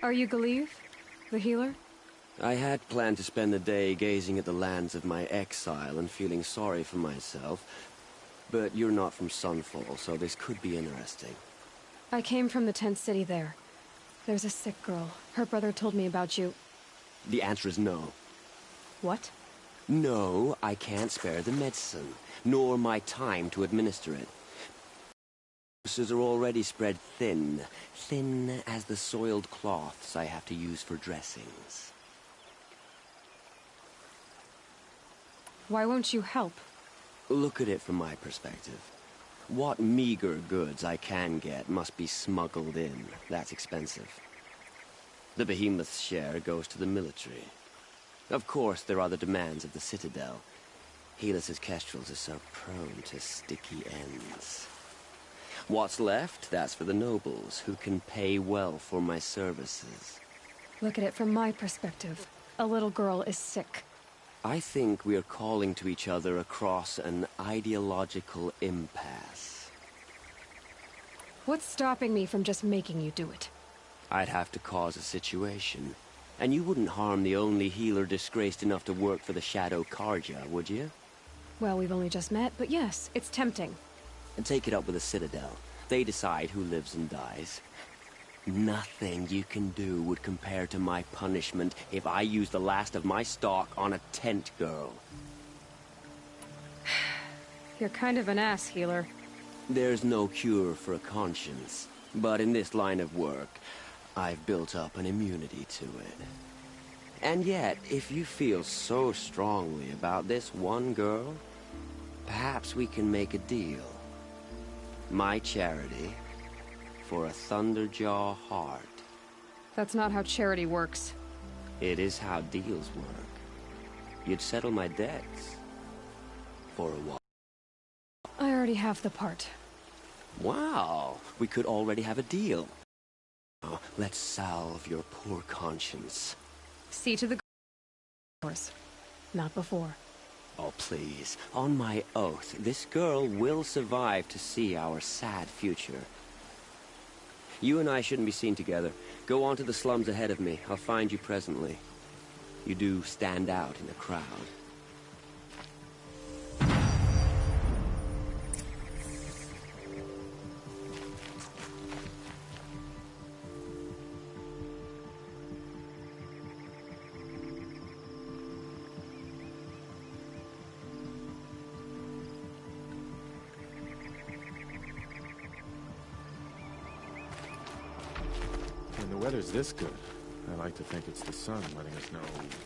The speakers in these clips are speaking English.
Are you Galeev, the healer? I had planned to spend the day gazing at the lands of my exile and feeling sorry for myself, but you're not from Sunfall, so this could be interesting. I came from the tent city there. There's a sick girl. Her brother told me about you. The answer is no. What? No, I can't spare the medicine, nor my time to administer it. Doses are already spread thin as the soiled cloths I have to use for dressings. Why won't you help? Look at it from my perspective. What meager goods I can get must be smuggled in. That's expensive. The Behemoth's share goes to the military. Of course, there are the demands of the Citadel. Helis' kestrels are so prone to sticky ends. What's left, that's for the nobles, who can pay well for my services. Look at it from my perspective. A little girl is sick. I think we are calling to each other across an ideological impasse. What's stopping me from just making you do it? I'd have to cause a situation. And you wouldn't harm the only healer disgraced enough to work for the Shadow Carja, would you? Well, we've only just met, but yes, it's tempting. And take it up with the Citadel. They decide who lives and dies. Nothing you can do would compare to my punishment if I use the last of my stock on a tent girl. You're kind of an ass, healer. There's no cure for a conscience, but in this line of work, I've built up an immunity to it. And yet, if you feel so strongly about this one girl, perhaps we can make a deal. My charity for a Thunderjaw heart. That's not how charity works. It is how deals work. You'd settle my debts for a while. I already have the part. Wow, we could already have a deal. Now, let's salve your poor conscience. See to the course. Not before. Oh, please. On my oath, this girl will survive to see our sad future. You and I shouldn't be seen together. Go on to the slums ahead of me. I'll find you presently. You do stand out in a crowd. When the weather's this good, I like to think it's the sun letting us know everything.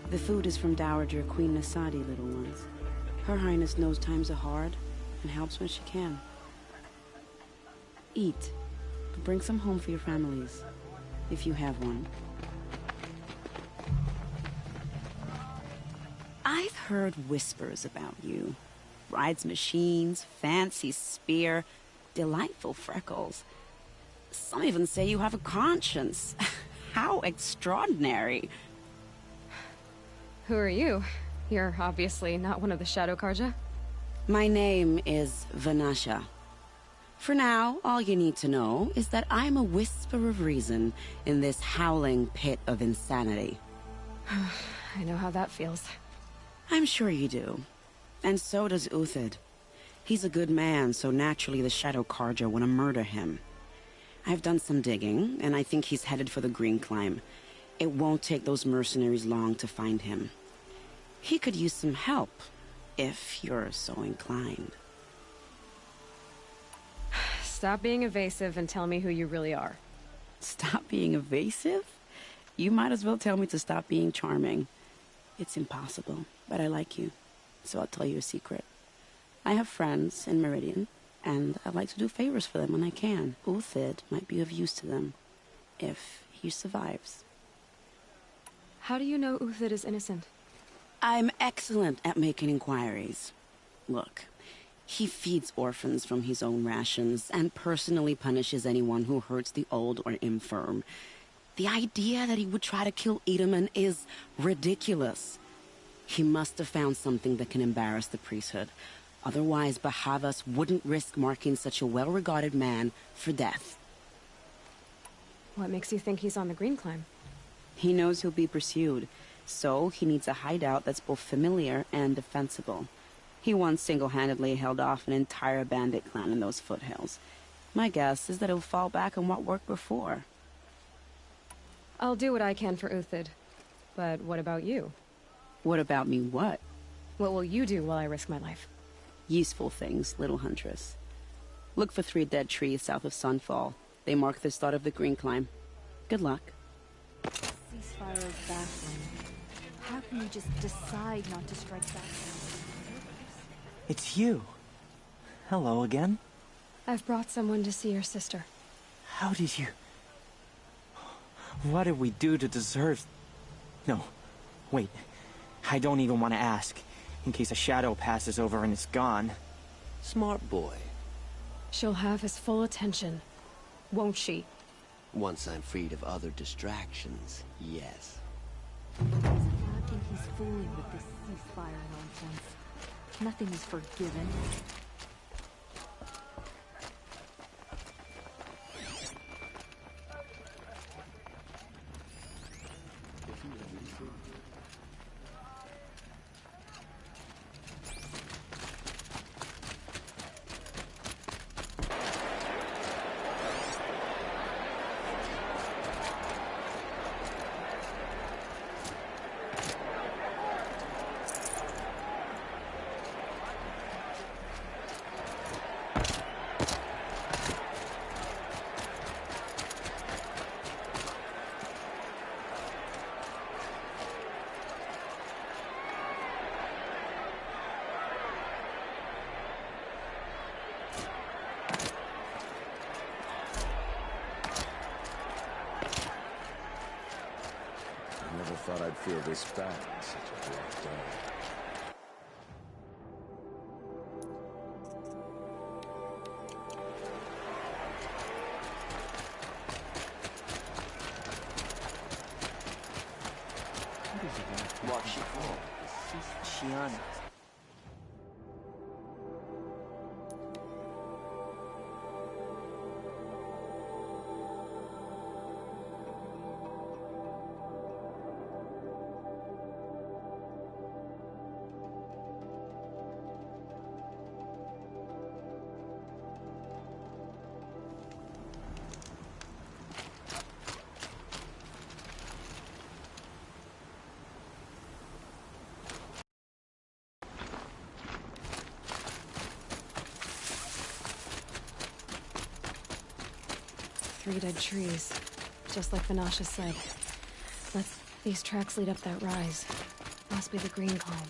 The food is from Dowager Queen Nasadi, little ones. Her Highness knows times are hard and helps when she can. Eat, but bring some home for your families, if you have one. I've heard whispers about you. Rides machines, fancy spear, delightful freckles. Some even say you have a conscience. How extraordinary. Who are you? You're obviously not one of the Shadow Carja. My name is Vanasha. For now, all you need to know is that I'm a whisper of reason in this howling pit of insanity. I know how that feels. I'm sure you do. And so does Uthid. He's a good man, so naturally the Shadow Carja want to murder him. I've done some digging, and I think he's headed for the Green Climb. It won't take those mercenaries long to find him. He could use some help, if you're so inclined. Stop being evasive and tell me who you really are. Stop being evasive? You might as well tell me to stop being charming. It's impossible, but I like you, so I'll tell you a secret. I have friends in Meridian, and I like to do favors for them when I can. Uthid might be of use to them, if he survives. How do you know Uthid is innocent? I'm excellent at making inquiries. Look, he feeds orphans from his own rations and personally punishes anyone who hurts the old or infirm. The idea that he would try to kill Edelman is ridiculous. He must have found something that can embarrass the priesthood. Otherwise, Bahavas wouldn't risk marking such a well-regarded man for death. What makes you think he's on the Green Climb? He knows he'll be pursued, so he needs a hideout that's both familiar and defensible. He once single-handedly held off an entire bandit clan in those foothills. My guess is that he'll fall back on what worked before. I'll do what I can for Uthid. But what about you? What about me what? What will you do while I risk my life? Useful things, little huntress. Look for 3 dead trees south of Sunfall. They mark the start of the Green Climb. Good luck. Ceasefire is baffling. How can you just decide not to strike back down? It's you. Hello again. I've brought someone to see your sister. How did you... What did we do to deserve... No, wait. I don't even want to ask, in case a shadow passes over and it's gone. Smart boy. She'll have his full attention, won't she? Once I'm freed of other distractions, yes. I think he's fooling with this ceasefire nonsense. Nothing is forgiven. Never thought I'd feel this bad on such a black day. What's she for? Shiana. Three dead trees, just like Vanasha said. These tracks lead up that rise. Must be the Green Climb.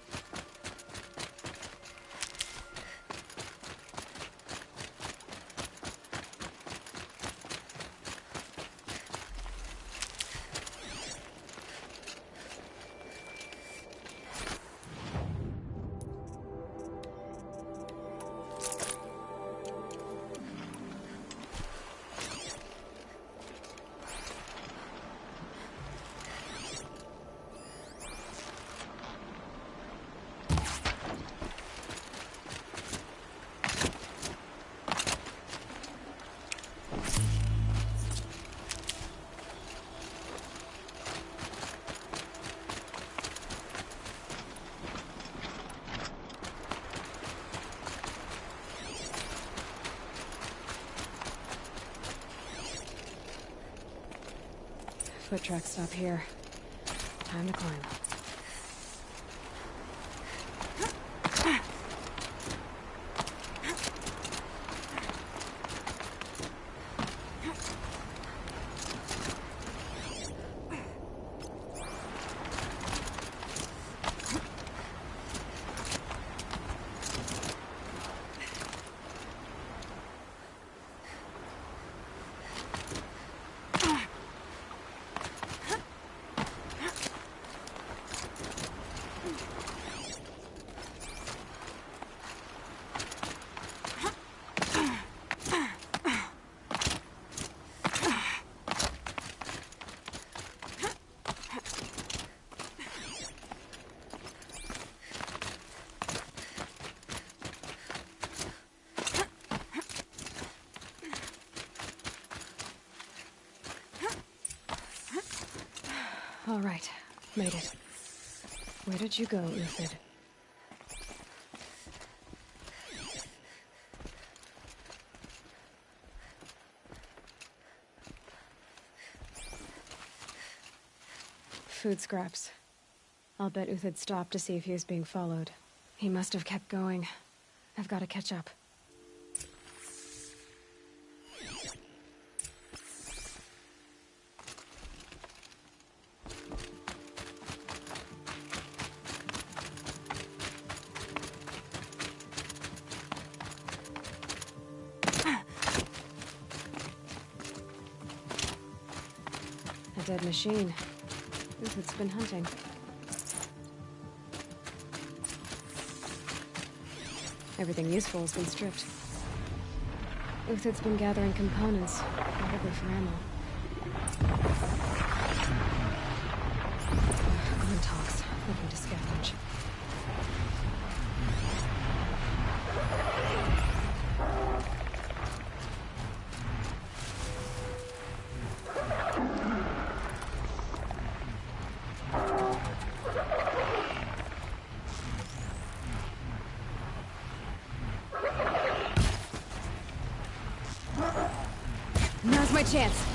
foot tracks stop here. Time to climb. All right, made it. Where did you go, Uthid? Food scraps. I'll bet Uthid stopped to see if he was being followed. He must have kept going. I've got to catch up. A dead machine. Uthid's been hunting. Everything useful has been stripped. Uthid's been gathering components, probably for ammo. Glintogs, looking to scavenge. Now's my chance.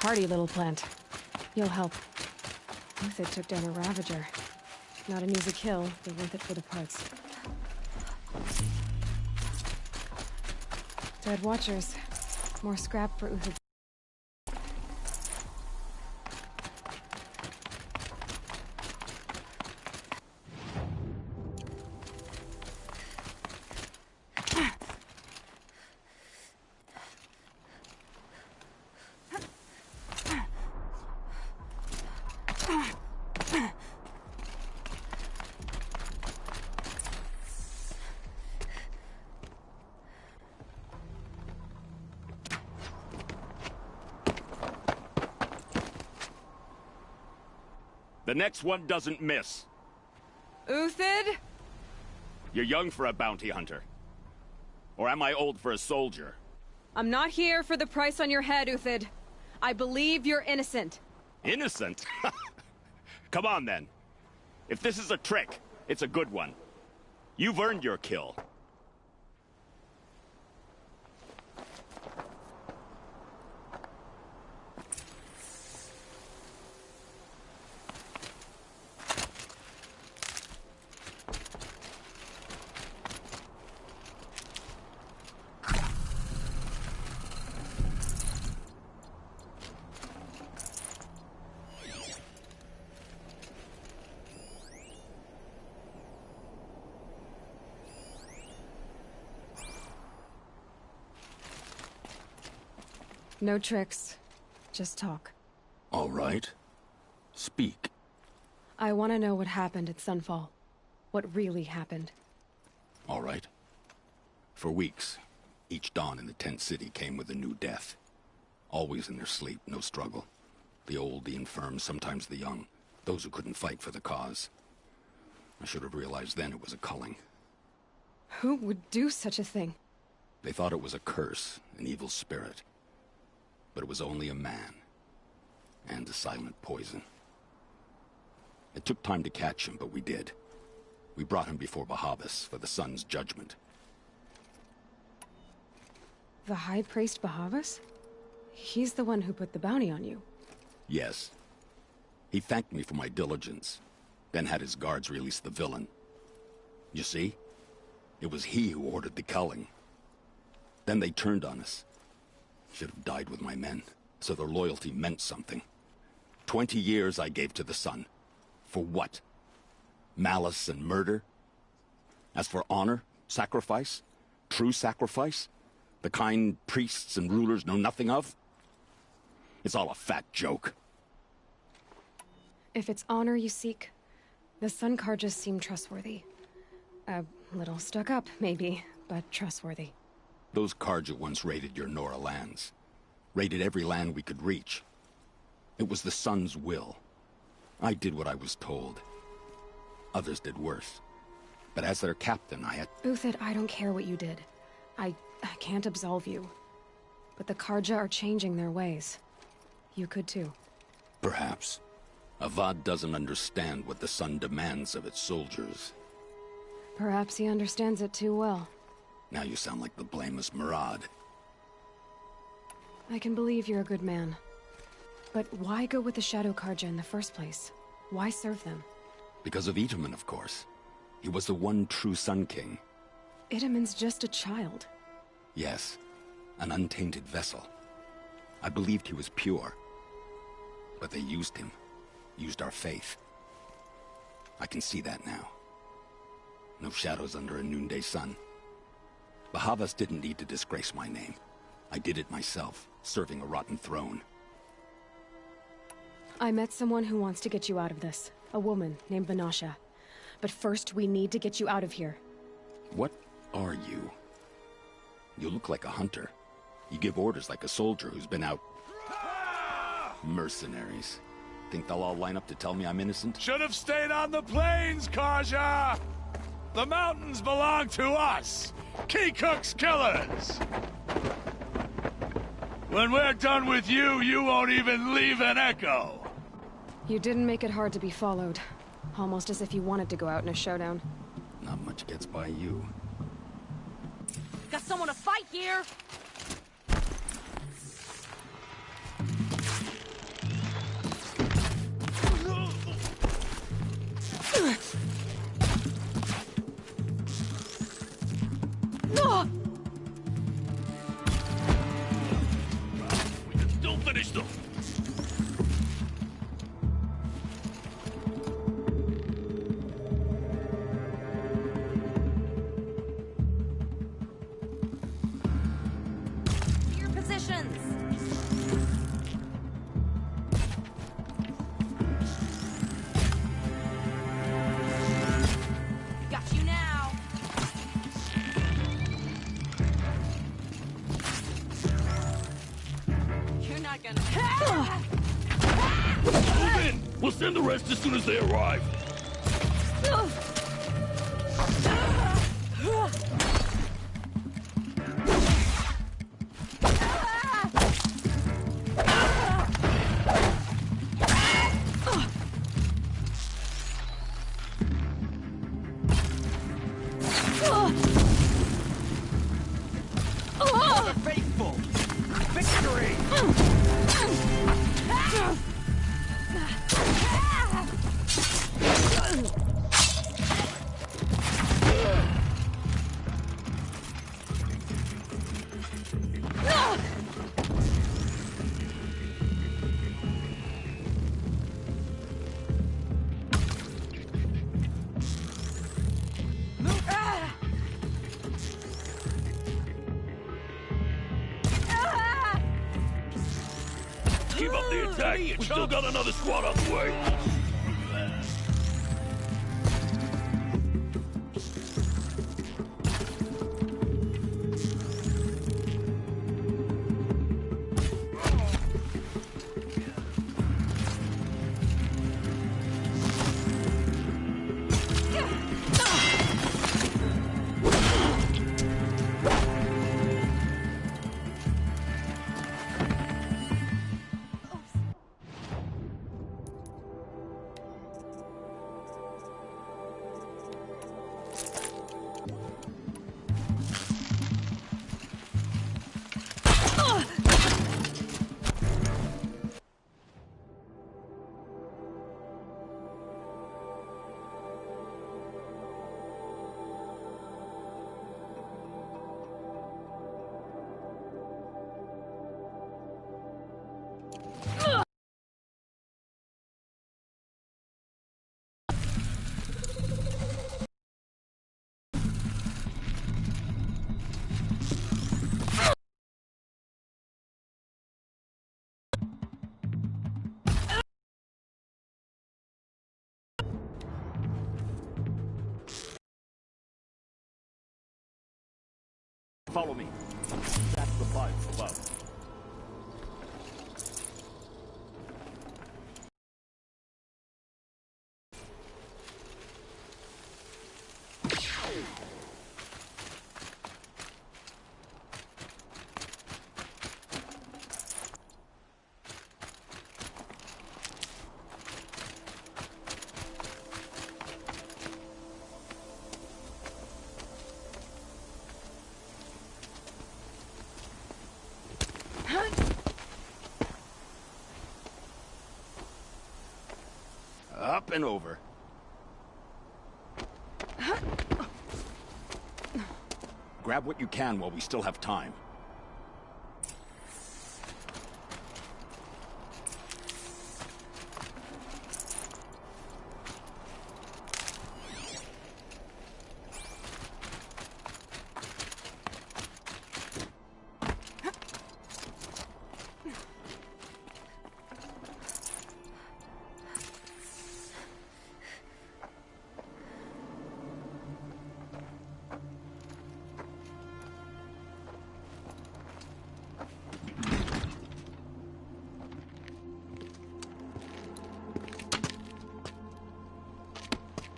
Hardy little plant. You'll help. Uthid took down a Ravager. Not an easy kill, but worth it for the parts. Dead Watchers. More scrap for Uthid. The next one doesn't miss. Uthid? You're young for a bounty hunter. Or am I old for a soldier? I'm not here for the price on your head, Uthid. I believe you're innocent. Innocent? Come on, then. If this is a trick, it's a good one. You've earned your kill. No tricks. Just talk. All right. Speak. I want to know what happened at Sunfall. What really happened. All right. For weeks, each dawn in the tent city came with a new death. Always in their sleep, no struggle. The old, the infirm, sometimes the young. Those who couldn't fight for the cause. I should have realized then it was a culling. Who would do such a thing? They thought it was a curse, an evil spirit. But it was only a man. And a silent poison. It took time to catch him, but we did. We brought him before Bahavas for the sun's judgment. The High Priest Bahavas? He's the one who put the bounty on you. Yes. He thanked me for my diligence, then had his guards release the villain. You see? It was he who ordered the culling. Then they turned on us. Should have died with my men, so their loyalty meant something. 20 years I gave to the sun. For what? Malice and murder? As for honor, sacrifice, true sacrifice, the kind priests and rulers know nothing of? It's all a fat joke. If it's honor you seek, the Sun Carjas seem trustworthy. A little stuck up, maybe, but trustworthy. Those Carja once raided your Nora lands. Raided every land we could reach. It was the Sun's will. I did what I was told. Others did worse. But as their captain, I had... Uthid, I don't care what you did. I can't absolve you. But the Carja are changing their ways. You could too. Perhaps. Avad doesn't understand what the Sun demands of its soldiers. Perhaps he understands it too well. Now you sound like the blameless Murad. I can believe you're a good man. But why go with the Shadow Carja in the first place? Why serve them? Because of Itamen, of course. He was the one true Sun King. Itamen's just a child. Yes, an untainted vessel. I believed he was pure. But they used him. Used our faith. I can see that now. No shadows under a noonday sun. Bahavas didn't need to disgrace my name. I did it myself, serving a rotten throne. I met someone who wants to get you out of this. A woman named Vanasha. But first, we need to get you out of here. What are you? You look like a hunter. You give orders like a soldier who's been out... Mercenaries. Think they'll all line up to tell me I'm innocent? Should have stayed on the plains, Carja! The mountains belong to us! Keecook's killers! When we're done with you, you won't even leave an echo! You didn't make it hard to be followed. Almost as if you wanted to go out in a showdown. Not much gets by you. Got someone to fight here! We can still finish them! Your positions! Got you now! You're not gonna... Move in! We'll send the rest as soon as they arrive. Keep up the attack. We still got another squad on the way. Follow me. That's the buzz above. Up and over. Grab what you can while we still have time.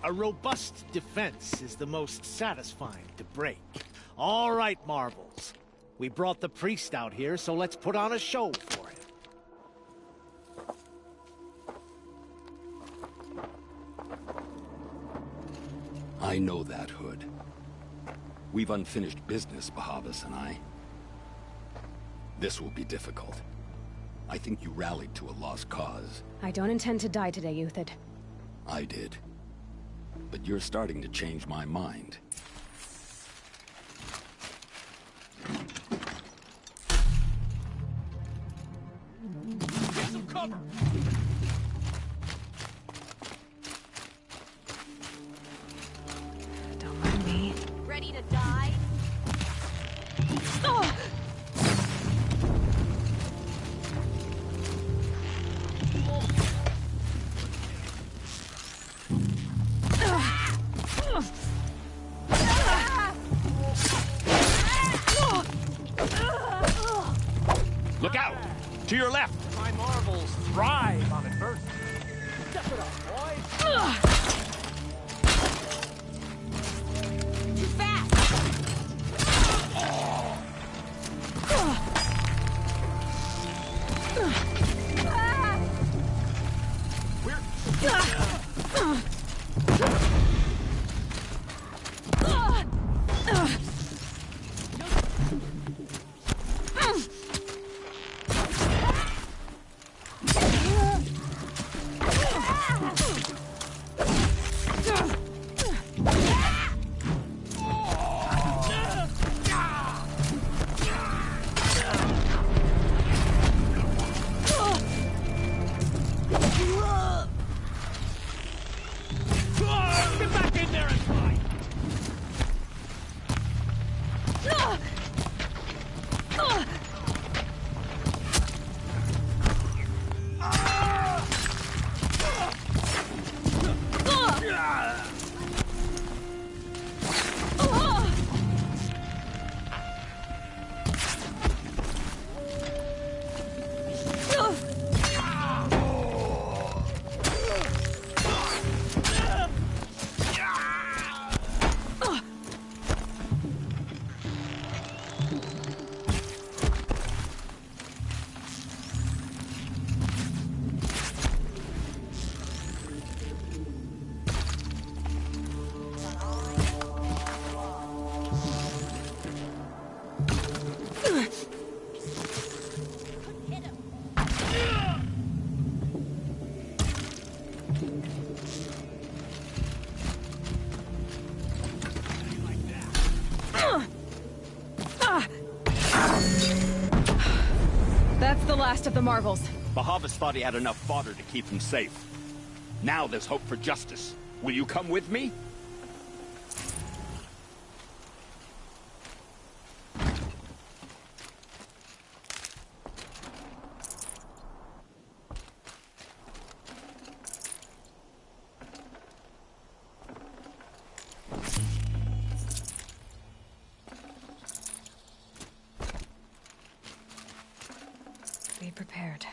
A robust defense is the most satisfying to break. All right, Marbles. We brought the priest out here, so let's put on a show for him. I know that, Hood. We've unfinished business, Bahavas and I. This will be difficult. I think you rallied to a lost cause. I don't intend to die today, Euthyd. I did. But you're starting to change my mind. Get some cover! Don't mind me. Ready to die? Oh! Look out! To your left! My Marbles thrive on adversity. Too fast! Get back in there and fight! That's the last of the marvels. Bahavas thought he had enough fodder to keep him safe. Now there's hope for justice. Will you come with me? Be prepared.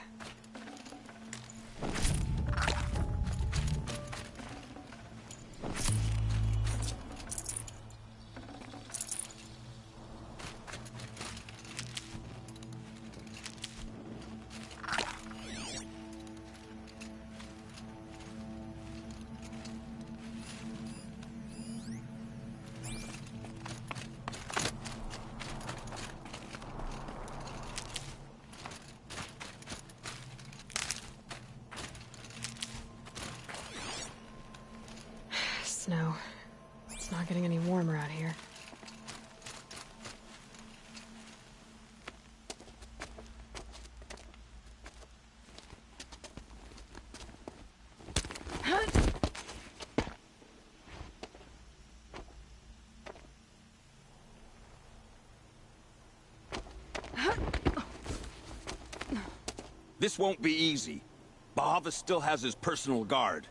Snow. It's not getting any warmer out here. This won't be easy. Bahava still has his personal guard.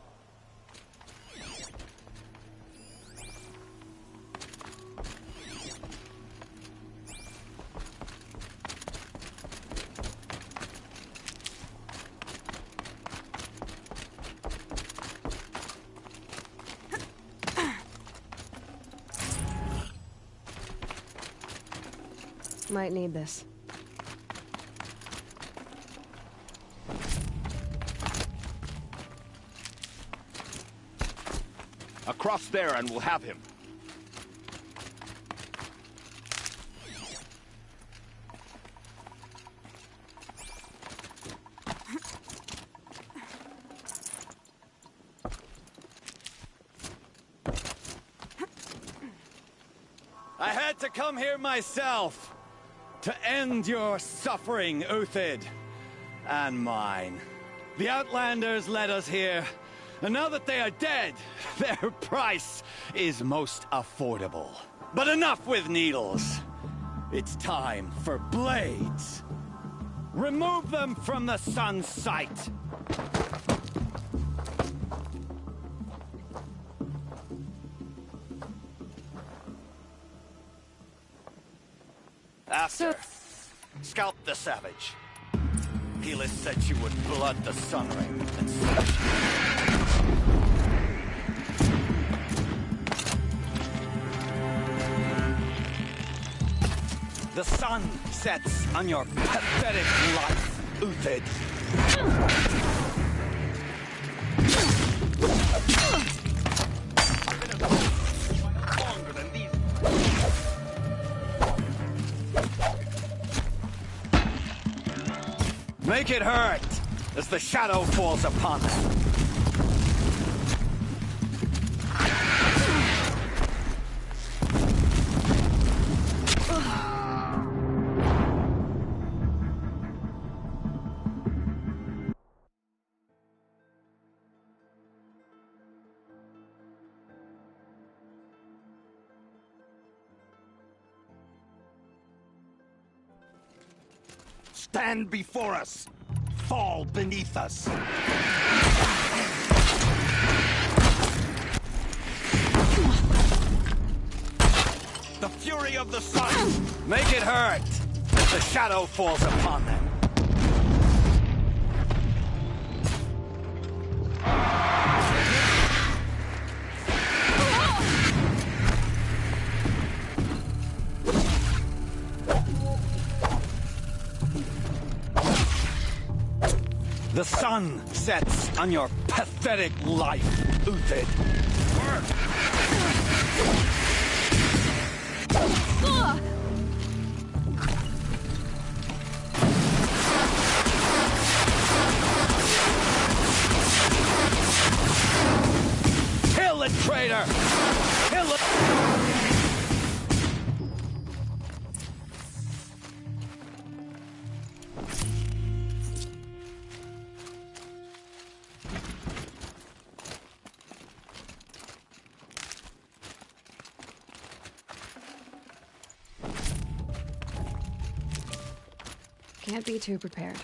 Might need this. Across there and we'll have him. I had to come here myself to end your suffering, Uthid, and mine. The Outlanders led us here, and now that they are dead, their price is most affordable. But enough with needles. It's time for blades. Remove them from the sun's sight. After, scalp the savage. Helis said she would blood the Sun Ring and smash The sun sets on your pathetic life, Uthid. Make it hurt as the shadow falls upon them. Stand before us! Fall beneath us! The fury of the sun! Make it hurt as the shadow falls upon them. The sun sets on your pathetic life, Uthid. Kill the traitor! Kill the... Can't be too prepared.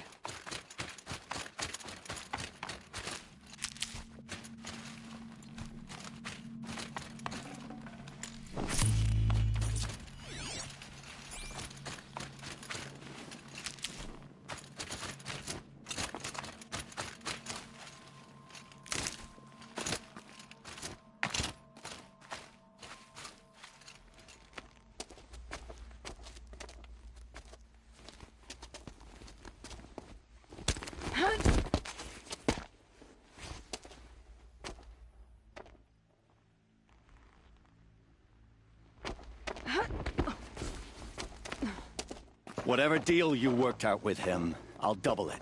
Whatever deal you worked out with him, I'll double it.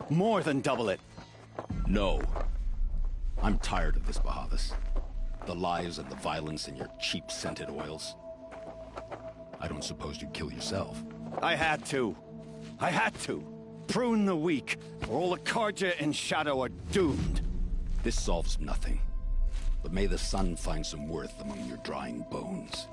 More than double it. No. I'm tired of this, Bahavas. The lies and the violence and your cheap scented oils. I don't suppose you'd kill yourself. I had to. I had to. Prune the weak, or all the Carja and Shadow are doomed. This solves nothing. But may the sun find some worth among your drying bones.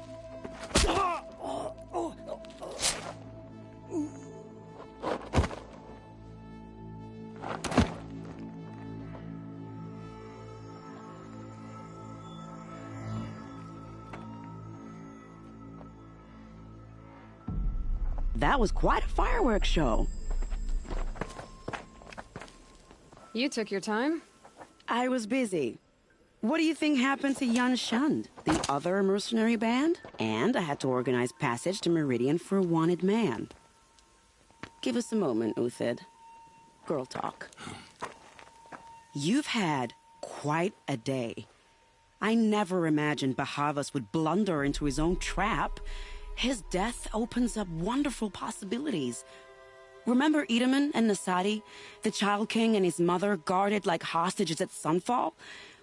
That was quite a fireworks show. You took your time? I was busy. What do you think happened to Yan Shund, the other mercenary band? And I had to organize passage to Meridian for a wanted man. Give us a moment, Uthid. Girl talk. You've had quite a day. I never imagined Bahavas would blunder into his own trap. His death opens up wonderful possibilities. Remember Edaman and Nasadi, the Child King and his mother guarded like hostages at Sunfall?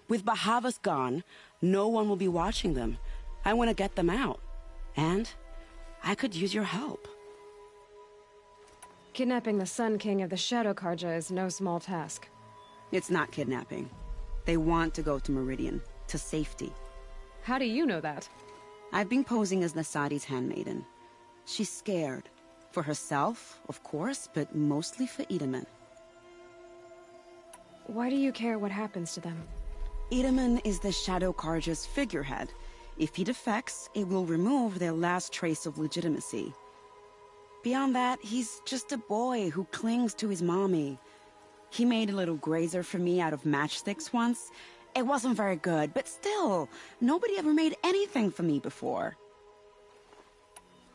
With Bahavas gone, no one will be watching them. I want to get them out. And I could use your help. Kidnapping the Sun King of the Shadow Carja is no small task. It's not kidnapping. They want to go to Meridian, to safety. How do you know that? I've been posing as Nasadi's handmaiden. She's scared. For herself, of course, but mostly for Edaman. Why do you care what happens to them? Edaman is the Shadow Carja's figurehead. If he defects, it will remove their last trace of legitimacy. Beyond that, he's just a boy who clings to his mommy. He made a little grazer for me out of matchsticks once, It wasn't very good, but still, nobody ever made anything for me before.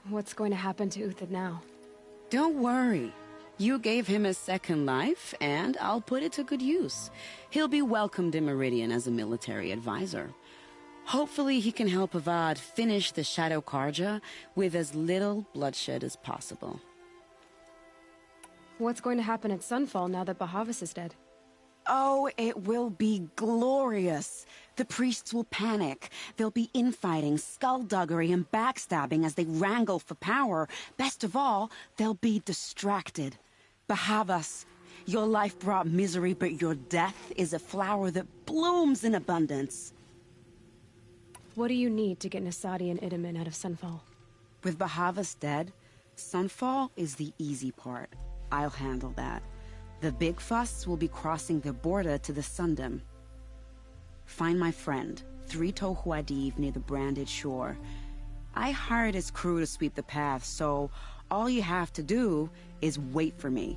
What's going to happen to Uthid now? Don't worry. You gave him a second life, and I'll put it to good use. He'll be welcomed in Meridian as a military advisor. Hopefully he can help Avad finish the Shadow Carja with as little bloodshed as possible. What's going to happen at Sunfall now that Bahavas is dead? Oh, it will be glorious. The priests will panic. There'll be infighting, skullduggery, and backstabbing as they wrangle for power. Best of all, they'll be distracted. Bahavas, your life brought misery, but your death is a flower that blooms in abundance. What do you need to get Nasadi and Idaman out of Sunfall? With Bahavas dead, Sunfall is the easy part. I'll handle that. The big fuss will be crossing the border to the Sundom. Find my friend, Three-Toe Huadiv, near the Branded Shore. I hired his crew to sweep the path, so all you have to do is wait for me.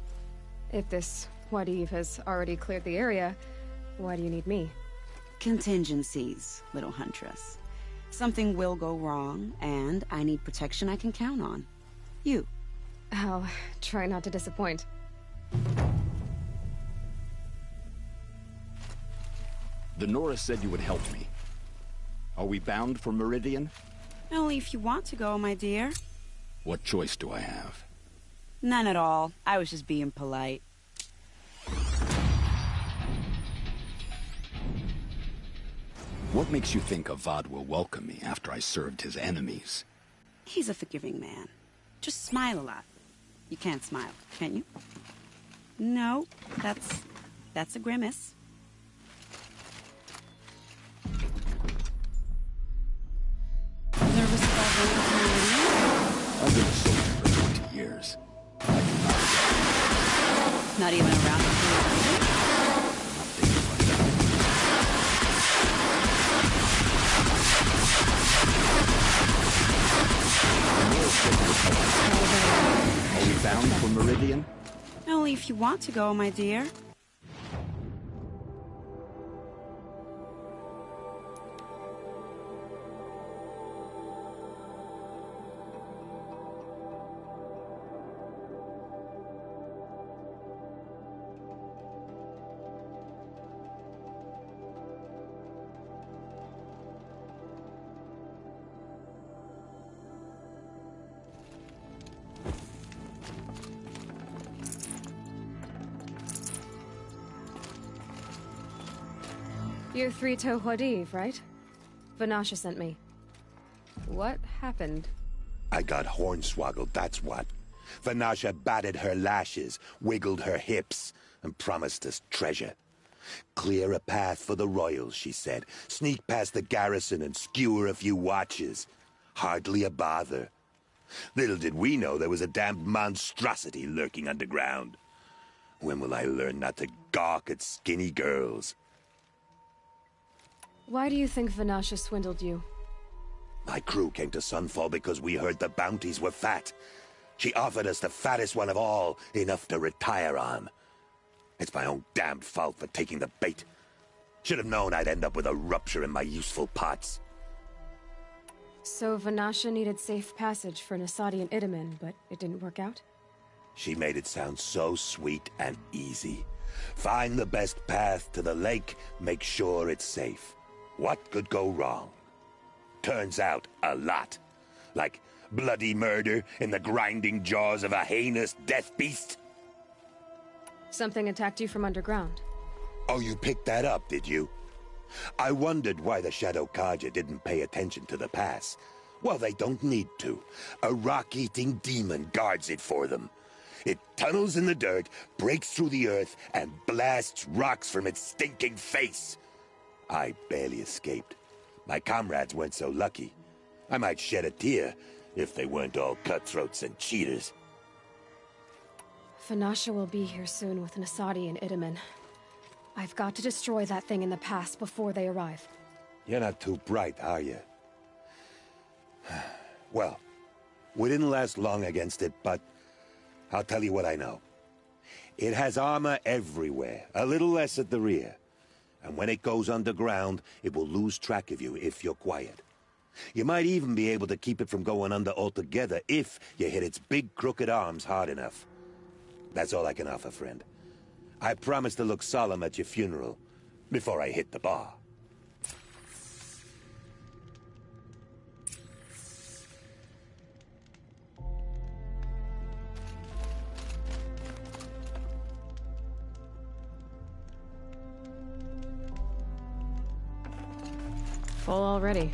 If this Huadiv has already cleared the area, why do you need me? Contingencies, little huntress. Something will go wrong, and I need protection I can count on. You. I'll try not to disappoint. The Nora said you would help me. Are we bound for Meridian? Only if you want to go, my dear. What choice do I have? None at all. I was just being polite. What makes you think Avad will welcome me after I served his enemies? He's a forgiving man. Just smile a lot. You can't smile, can you? No, that's a grimace. Nervous about going to Meridian? I've been a soldier for 20 years. I cannot. Not even around the corner. Are we bound for Meridian? Only if you want to go, my dear. You're Three-Toe Huadiv, right? Vanasha sent me. What happened? I got hornswoggled, that's what. Vanasha batted her lashes, wiggled her hips, and promised us treasure. Clear a path for the royals, she said. Sneak past the garrison and skewer a few watches. Hardly a bother. Little did we know there was a damned monstrosity lurking underground. When will I learn not to gawk at skinny girls? Why do you think Vanasha swindled you? My crew came to Sunfall because we heard the bounties were fat. She offered us the fattest one of all, enough to retire on. It's my own damned fault for taking the bait. Should have known I'd end up with a rupture in my useful pots. So Vanasha needed safe passage for Nasadi and Idaman, but it didn't work out? She made it sound so sweet and easy. Find the best path to the lake, make sure it's safe. What could go wrong? Turns out, a lot. Like bloody murder in the grinding jaws of a heinous death beast. Something attacked you from underground. Oh, you picked that up, did you? I wondered why the Shadow Carja didn't pay attention to the pass. Well, they don't need to. A rock-eating demon guards it for them. It tunnels in the dirt, breaks through the earth, and blasts rocks from its stinking face. I barely escaped. My comrades weren't so lucky. I might shed a tear if they weren't all cutthroats and cheaters. Vanasha will be here soon with Nasadi and Idaman. I've got to destroy that thing in the pass before they arrive. You're not too bright, are you? Well, we didn't last long against it, but I'll tell you what I know. It has armor everywhere, a little less at the rear. And when it goes underground, it will lose track of you if you're quiet. You might even be able to keep it from going under altogether if you hit its big crooked arms hard enough. That's all I can offer, friend. I promise to look solemn at your funeral before I hit the bar. Full already.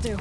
do.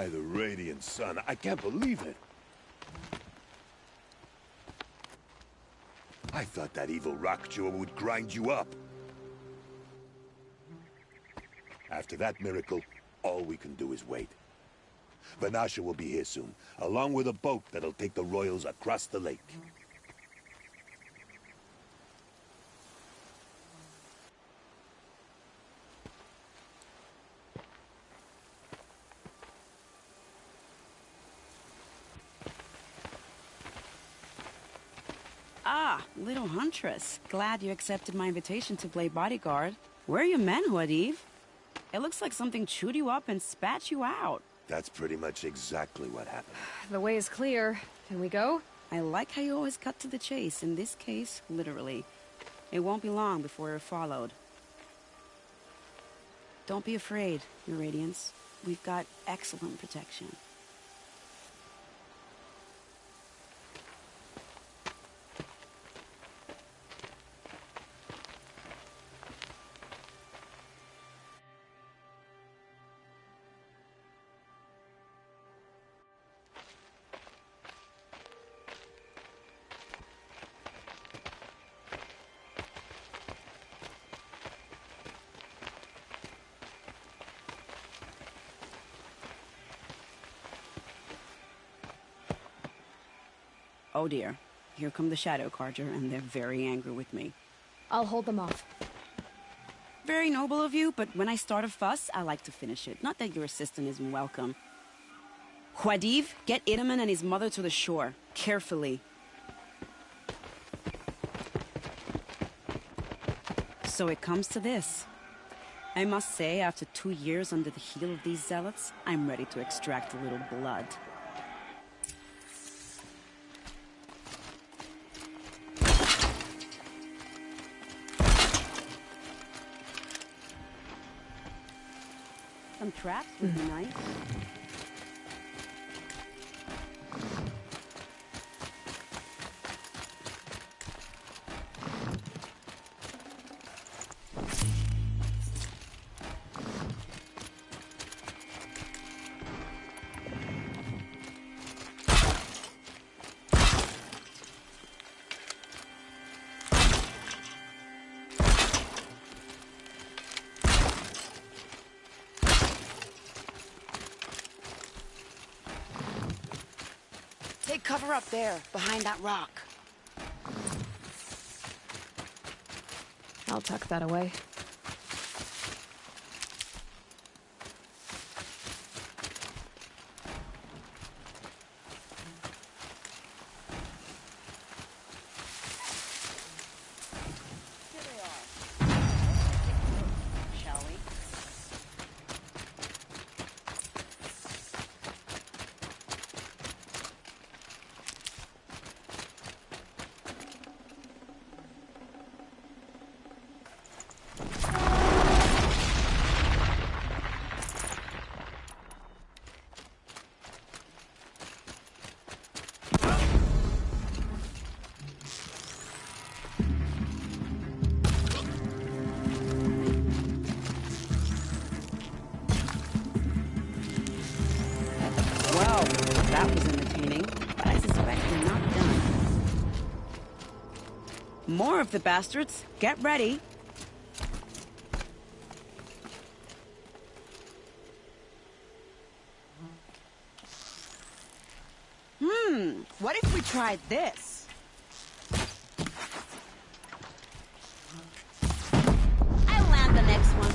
By the radiant sun, I can't believe it. I thought that evil rock jewel would grind you up. After that miracle, all we can do is wait. Vanasha will be here soon, along with a boat that'll take the royals across the lake. Ah, little huntress. Glad you accepted my invitation to play bodyguard. Where are your men, Huadiv? It looks like something chewed you up and spat you out. That's pretty much exactly what happened. The way is clear. Can we go? I like how you always cut to the chase. In this case, literally. It won't be long before you're followed. Don't be afraid, Your Radiance. We've got excellent protection. Oh dear. Here come the Shadow Carja, and they're very angry with me. I'll hold them off. Very noble of you, but when I start a fuss, I like to finish it. Not that your assistant isn't welcome. Huadiv, get Itaman and his mother to the shore. Carefully. So it comes to this. I must say, after 2 years under the heel of these zealots, I'm ready to extract a little blood. Some traps would be nice. Take cover up there, behind that rock. I'll tuck that away. Here they are. Shall we? Well, that was entertaining, but I suspect they're not done. More of the bastards. Get ready. What if we tried this? I'll land the next one.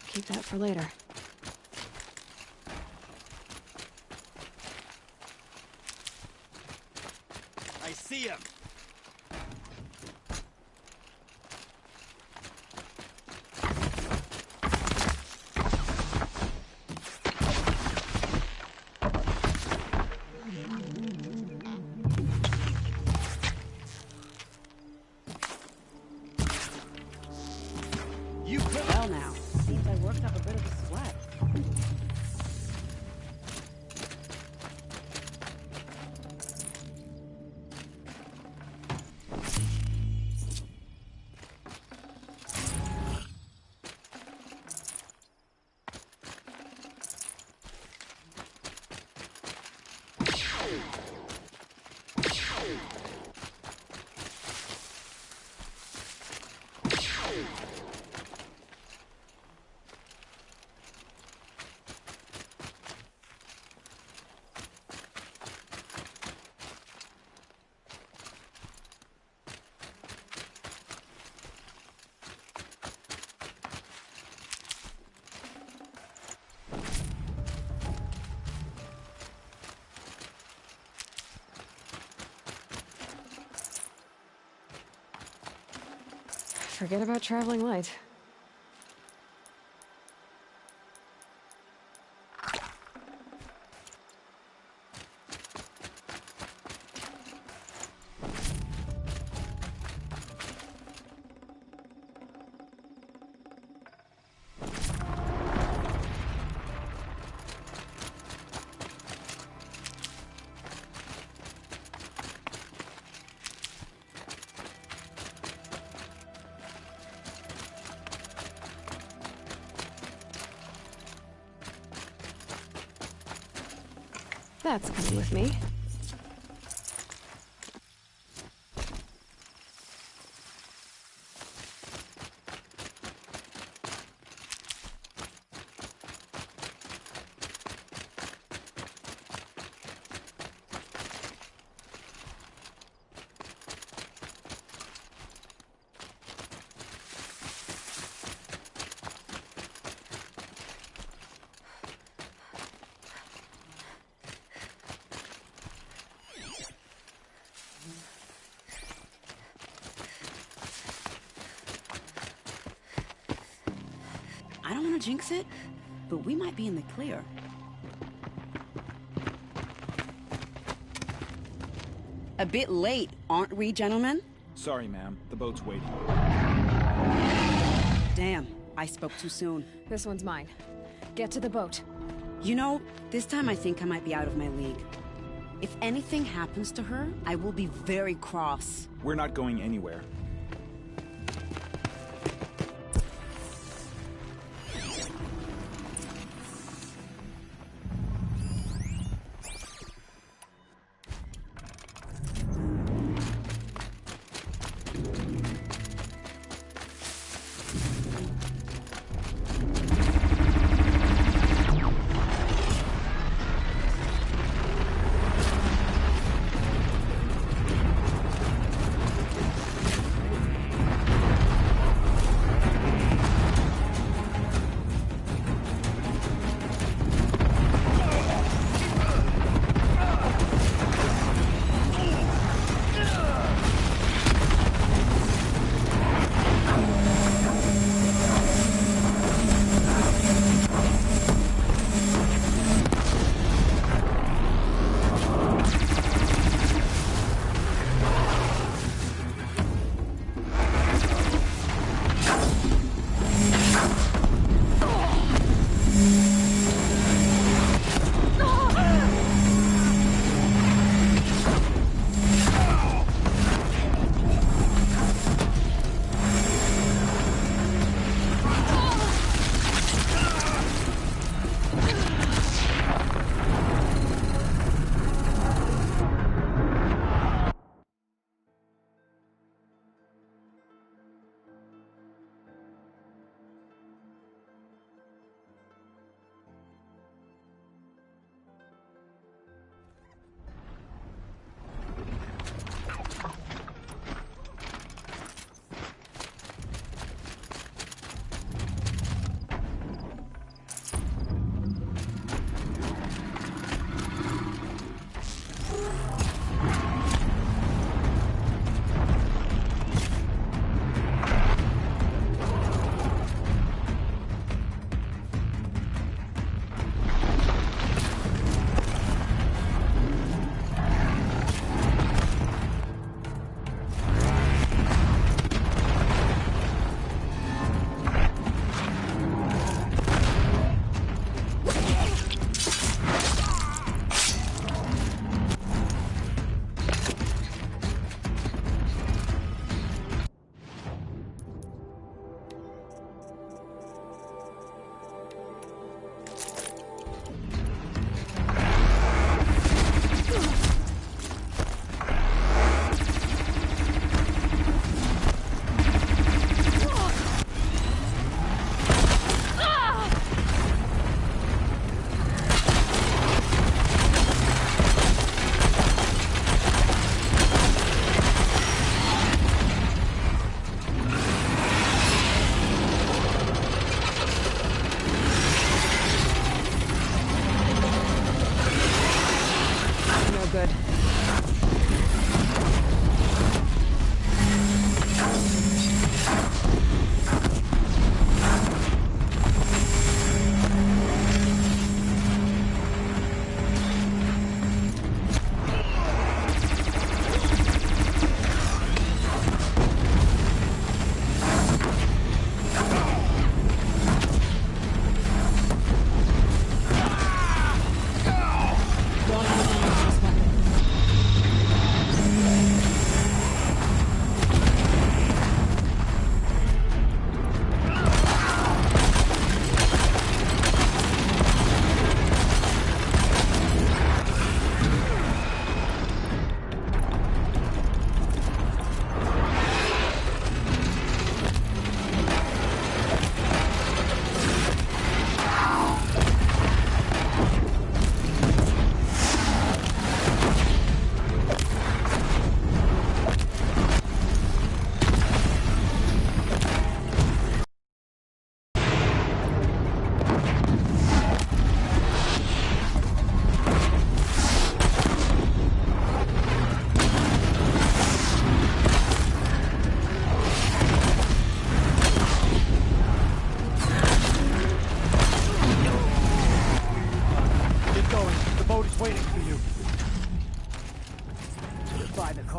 Keep that for later. I see him. You could. Well now, seems I worked up a bit of a sweat. Forget about traveling light. That's coming with me. I don't want to jinx it, but we might be in the clear. A bit late, aren't we, gentlemen? Sorry, ma'am. The boat's waiting. Damn, I spoke too soon. This one's mine. Get to the boat. You know, this time I think I might be out of my league. If anything happens to her, I will be very cross. We're not going anywhere.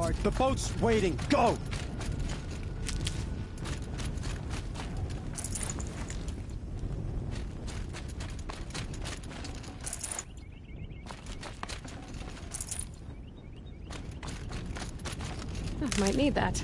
guard. The boat's waiting. Go! Might need that.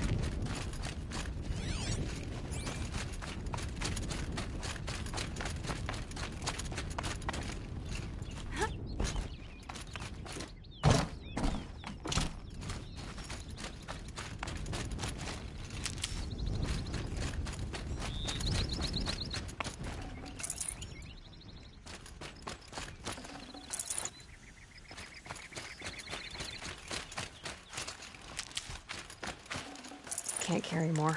Can't carry more.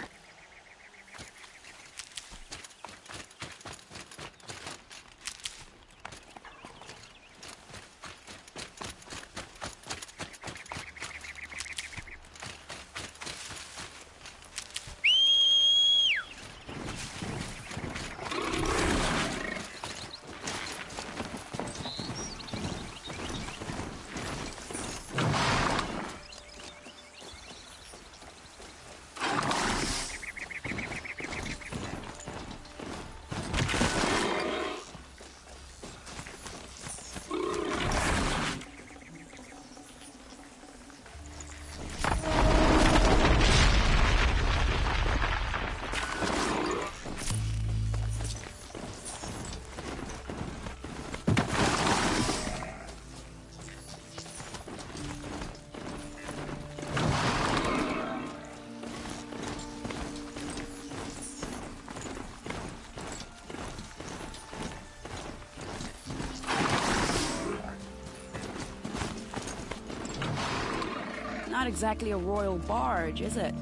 Not exactly a royal barge, is it?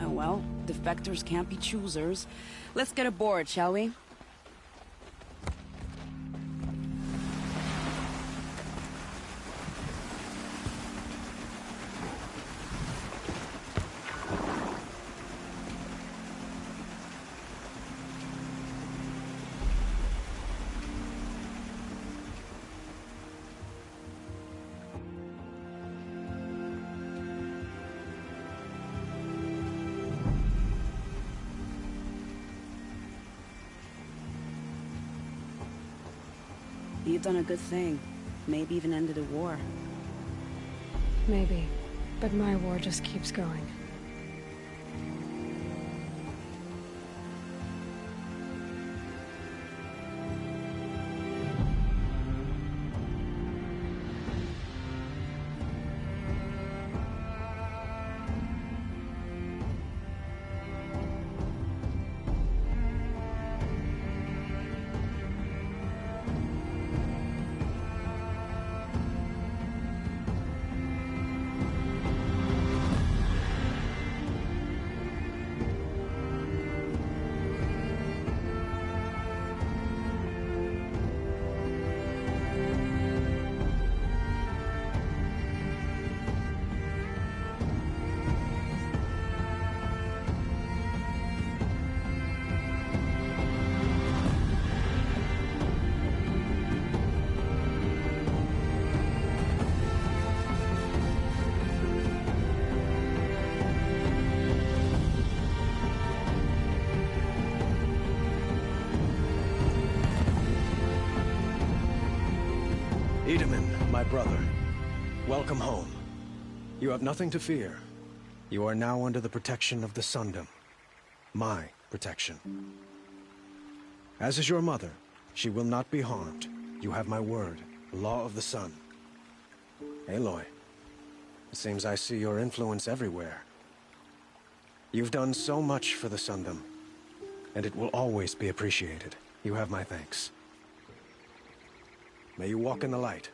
Oh well, defectors can't be choosers. Let's get aboard, shall we? You've done a good thing. Maybe even ended a war. Maybe. But my war just keeps going. Edaman, my brother, welcome home. You have nothing to fear. You are now under the protection of the Sundom. My protection. As is your mother, she will not be harmed. You have my word, the law of the sun. Aloy, it seems I see your influence everywhere. You've done so much for the Sundom, and it will always be appreciated. You have my thanks. May you walk in the light.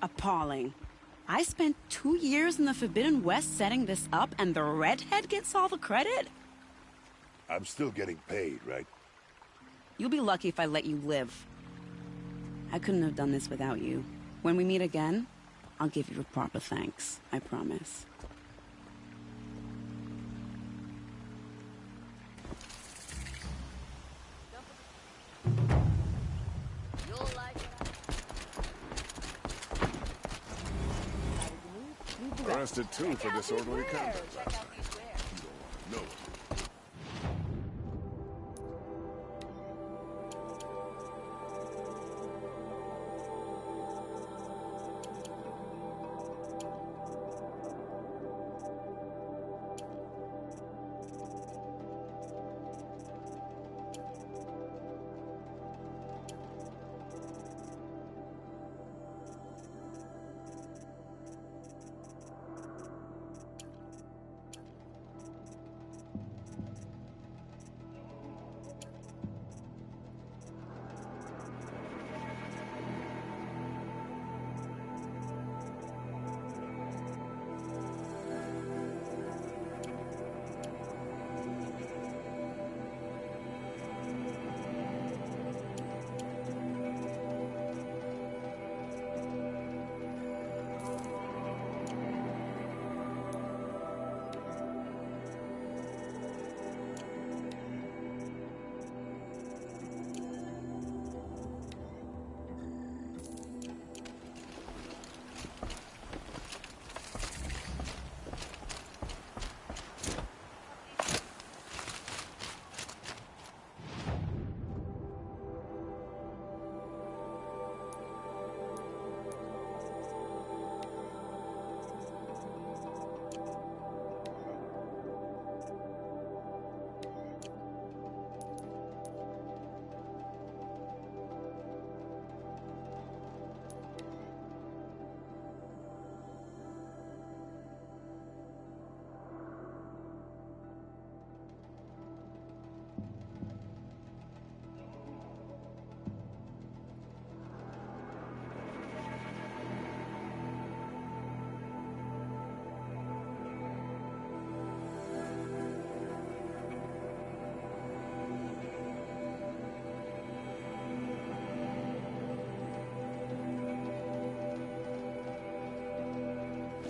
Appalling. I spent 2 years in the Forbidden West setting this up, and the redhead gets all the credit? I'm still getting paid, right? You'll be lucky if I let you live. I couldn't have done this without you. When we meet again, I'll give you a proper thanks. I promise. arrested too for disorderly conduct last night. You don't want to know it.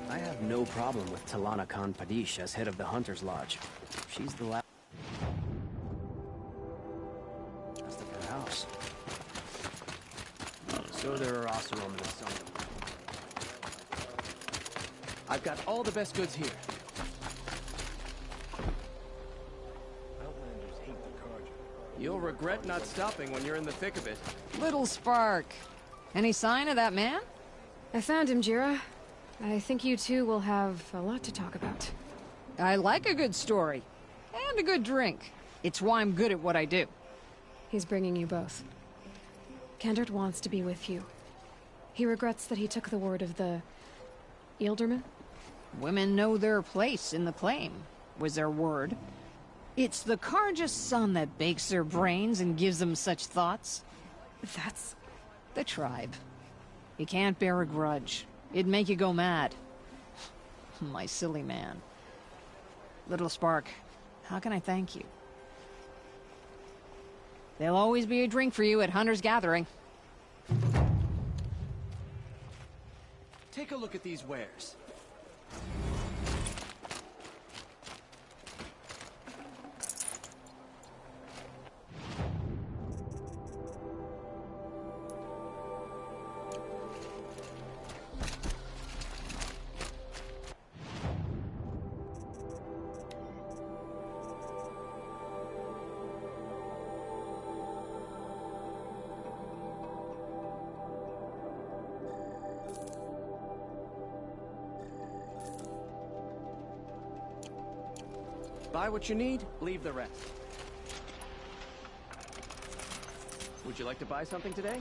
I have no problem with Talana Khan Padish as head of the Hunter's Lodge. She's the last of her house. So there are also Roman and Sundom. I've got all the best goods here. Outlanders hate the Carja. You'll regret not stopping when you're in the thick of it. Little Spark. Any sign of that man? I found him, Jira. I think you two will have a lot to talk about. I like a good story. And a good drink. It's why I'm good at what I do. He's bringing you both. Kendrick wants to be with you. He regrets that he took the word of the... Ealdorman? Women know their place in the claim, was their word. It's the Carja's son that bakes their brains and gives them such thoughts. That's... the tribe. You can't bear a grudge. It'd make you go mad. My silly man. Little Spark, how can I thank you? There'll always be a drink for you at Hunter's Gathering. Take a look at these wares. Buy what you need, leave the rest. Would you like to buy something today?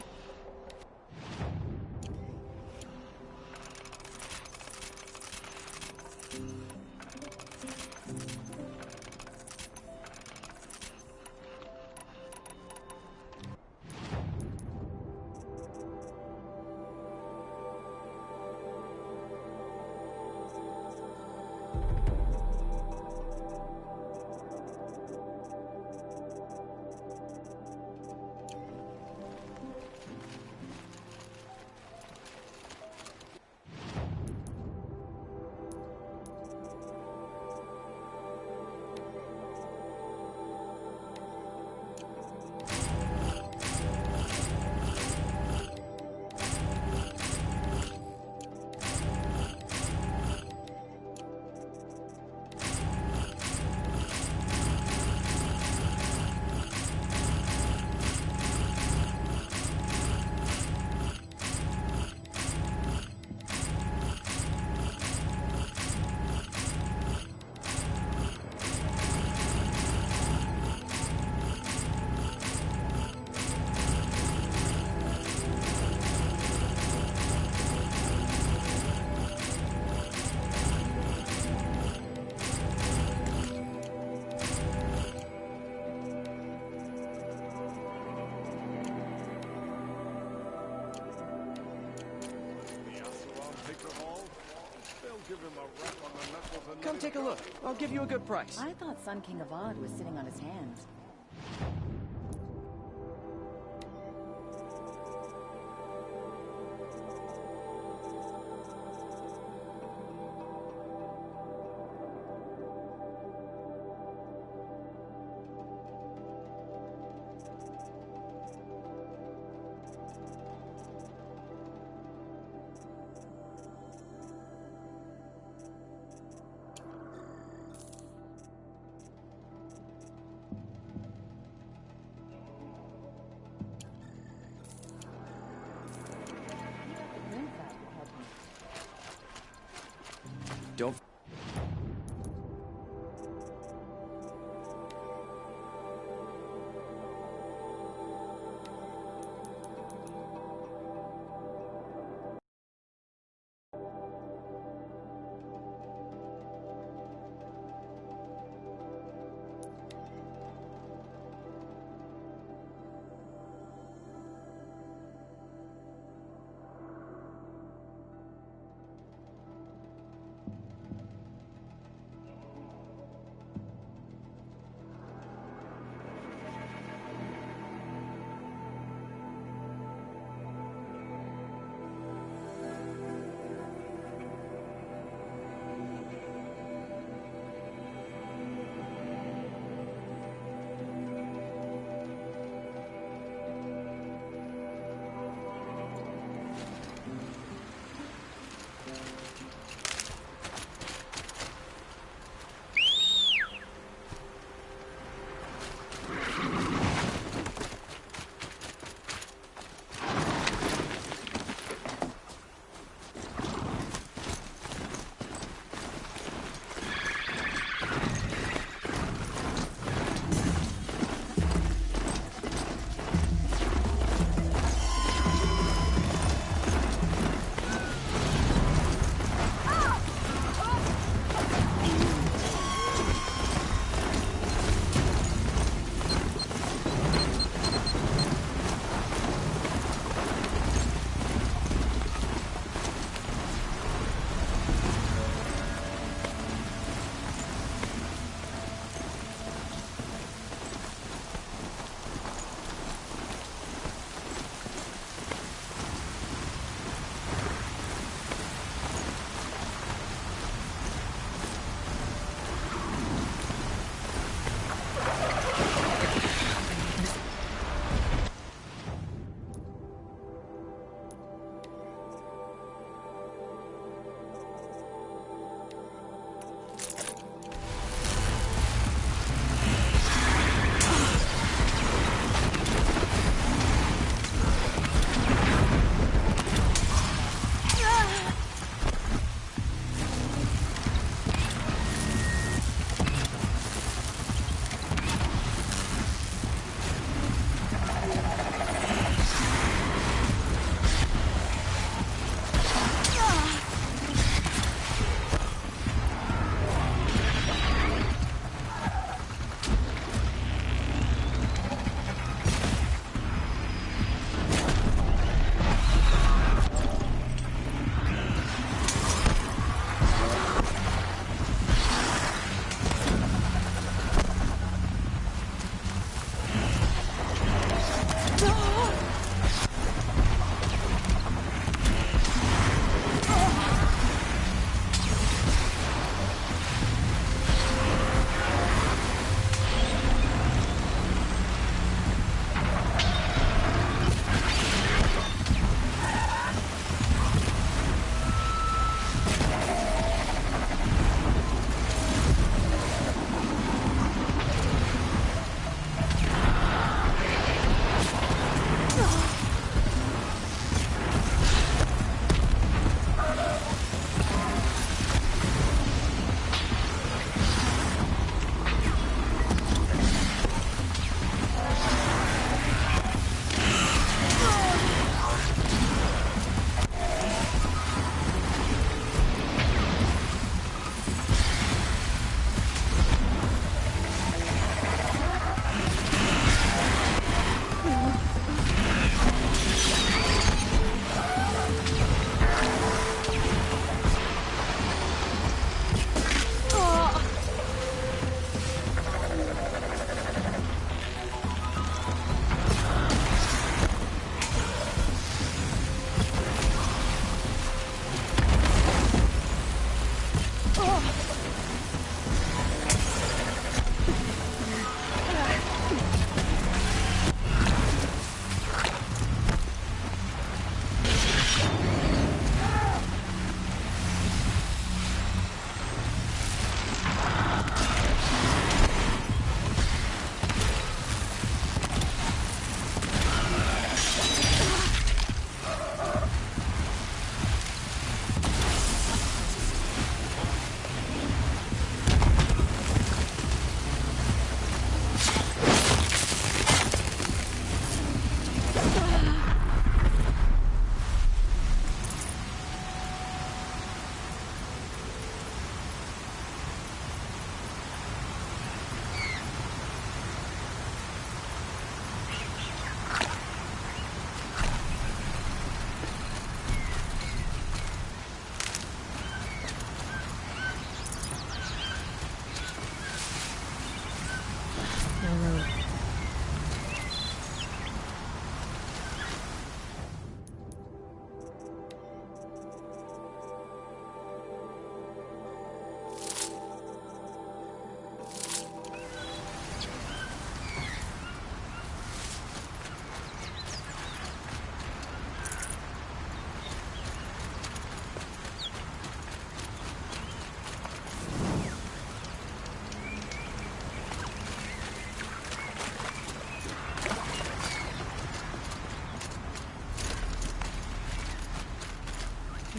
Come take a look. I'll give you a good price. I thought Sun King Avad was sitting on his hands.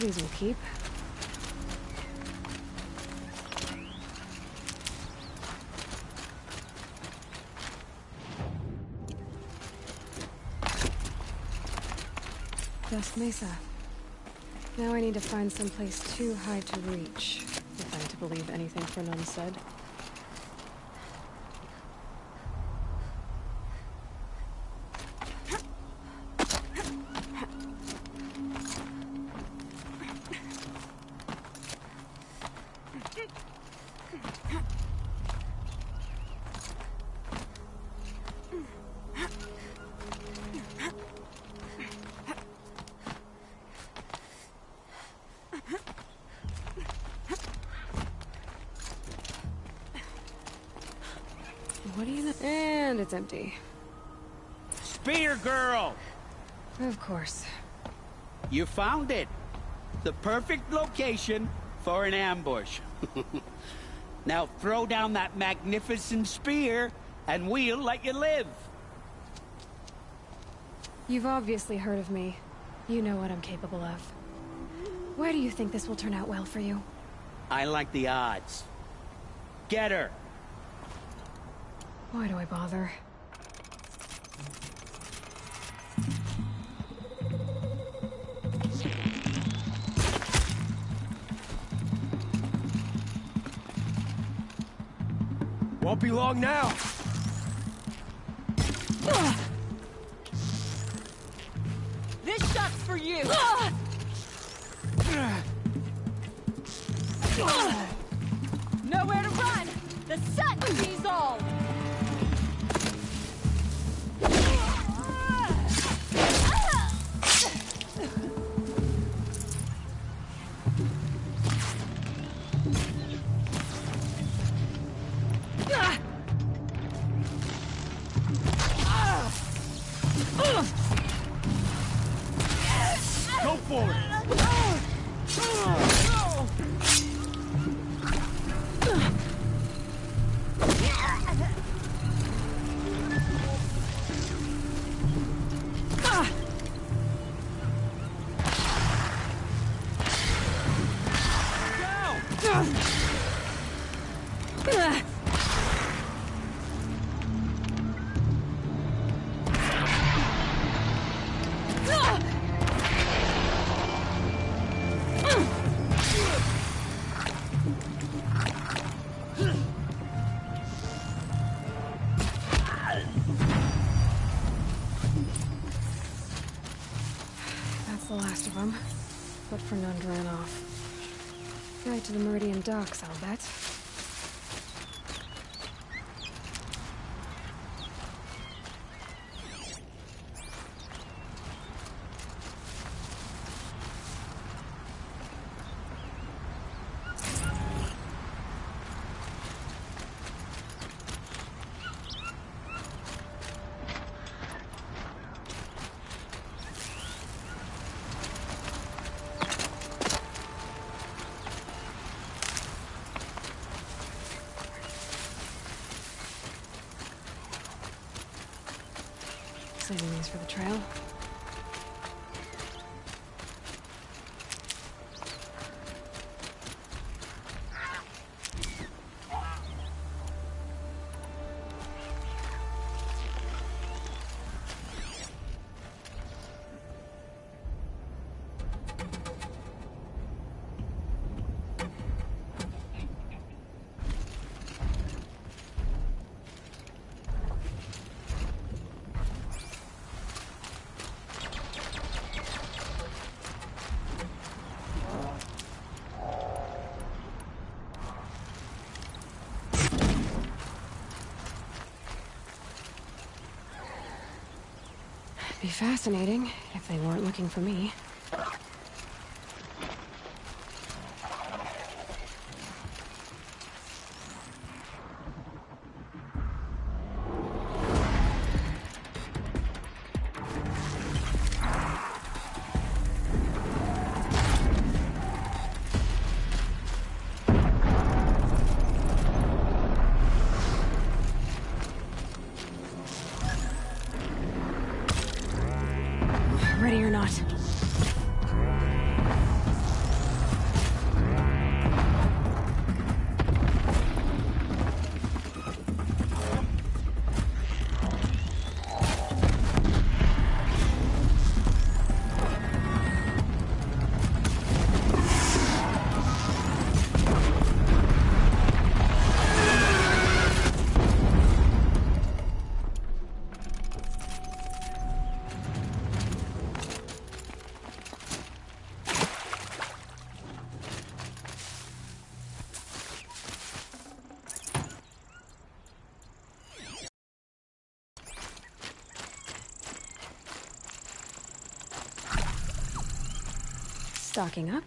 These will keep. Dust Mesa. Now I need to find someplace too high to reach, if I'm to believe anything Fernan said. What do you know? And it's empty. Spear girl! Of course. You found it. The perfect location for an ambush. Now throw down that magnificent spear, and we'll let you live. You've obviously heard of me. You know what I'm capable of. Why do you think this will turn out well for you? I like the odds. Get her! Why do I bother? Won't be long now. This shot's for you! Nowhere to run! The sun sees all! Go for it! The last of them. But Fernand ran off. Right to the Meridian docks, I'll bet. Saving these for the trail. Be fascinating if they weren't looking for me. Ready or not. Stocking up.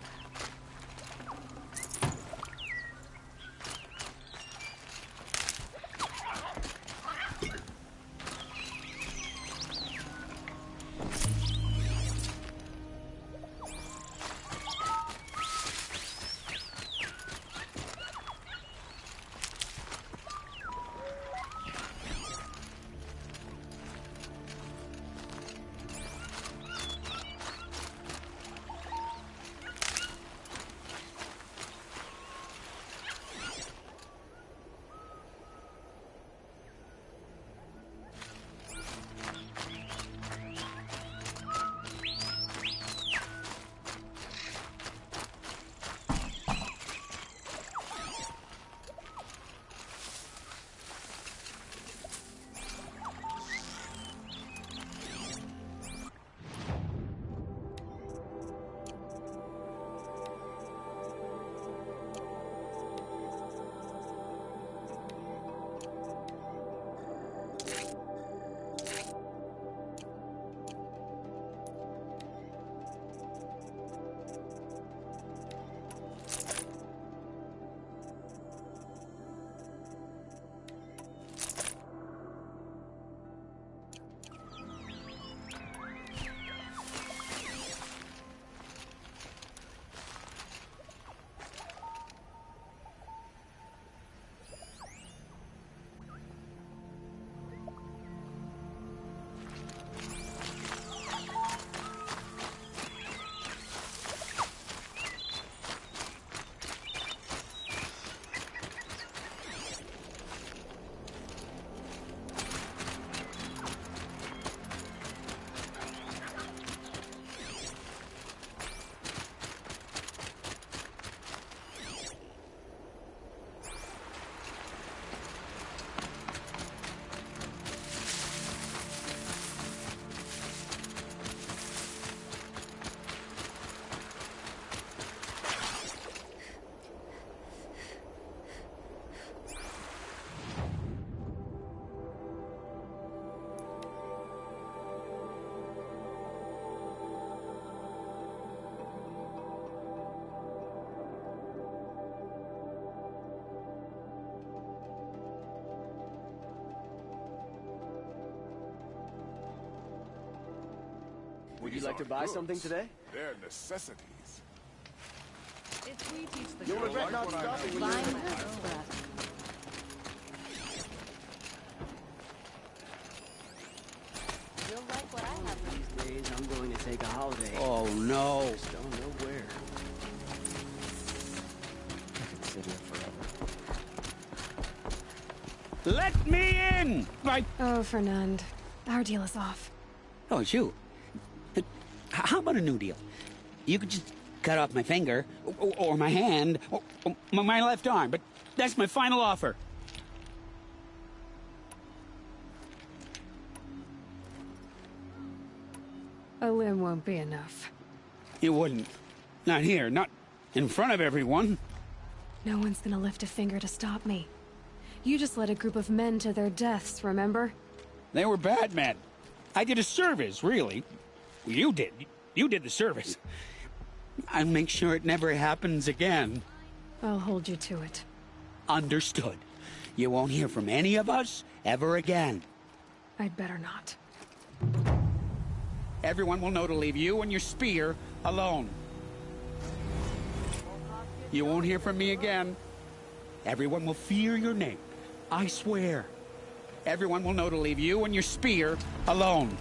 Would you like to buy something today? They're necessities. If we teach the You'll girls regret not stopping when line you're of express. You'll like what I have. These days, I'm going to take a holiday. Oh, no. Just don't know where. I could sit here forever. Let me in! Oh, Fernand. Our deal is off. Oh, it's you. How about a new deal? You could just cut off my finger, or my hand, or my left arm, but that's my final offer. A limb won't be enough. You wouldn't. Not here, not in front of everyone. No one's gonna lift a finger to stop me. You just led a group of men to their deaths, remember? They were bad men. I did a service, really. You did. You did the service. I'll make sure it never happens again. I'll hold you to it. Understood. You won't hear from any of us ever again. I'd better not. Everyone will know to leave you and your spear alone. You won't hear from me again. Everyone will fear your name. I swear. Everyone will know to leave you and your spear alone.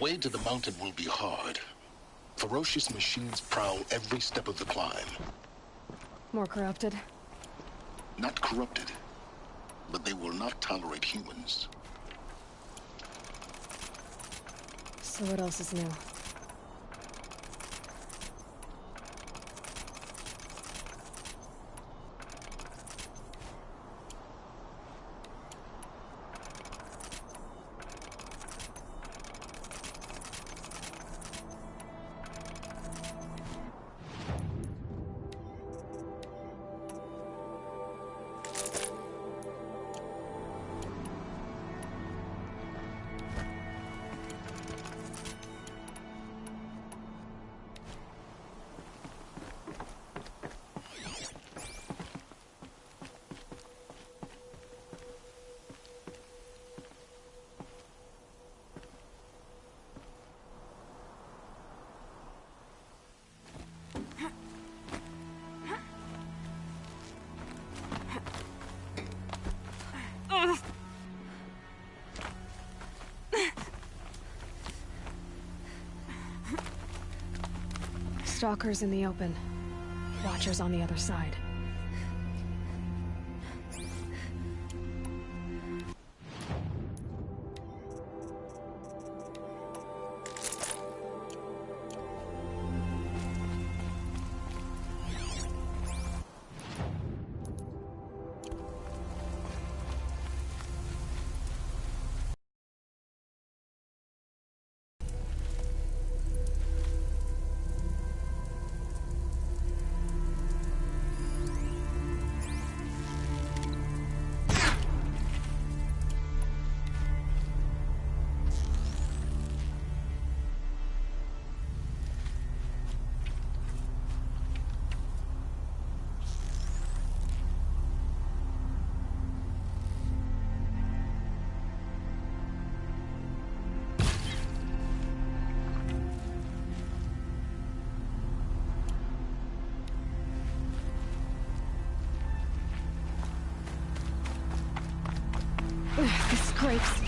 way to the mountain will be hard. Ferocious machines prowl every step of the climb. More corrupted? Not corrupted, but they will not tolerate humans. So what else is new? Stalkers in the open. Watchers on the other side. The scrapes.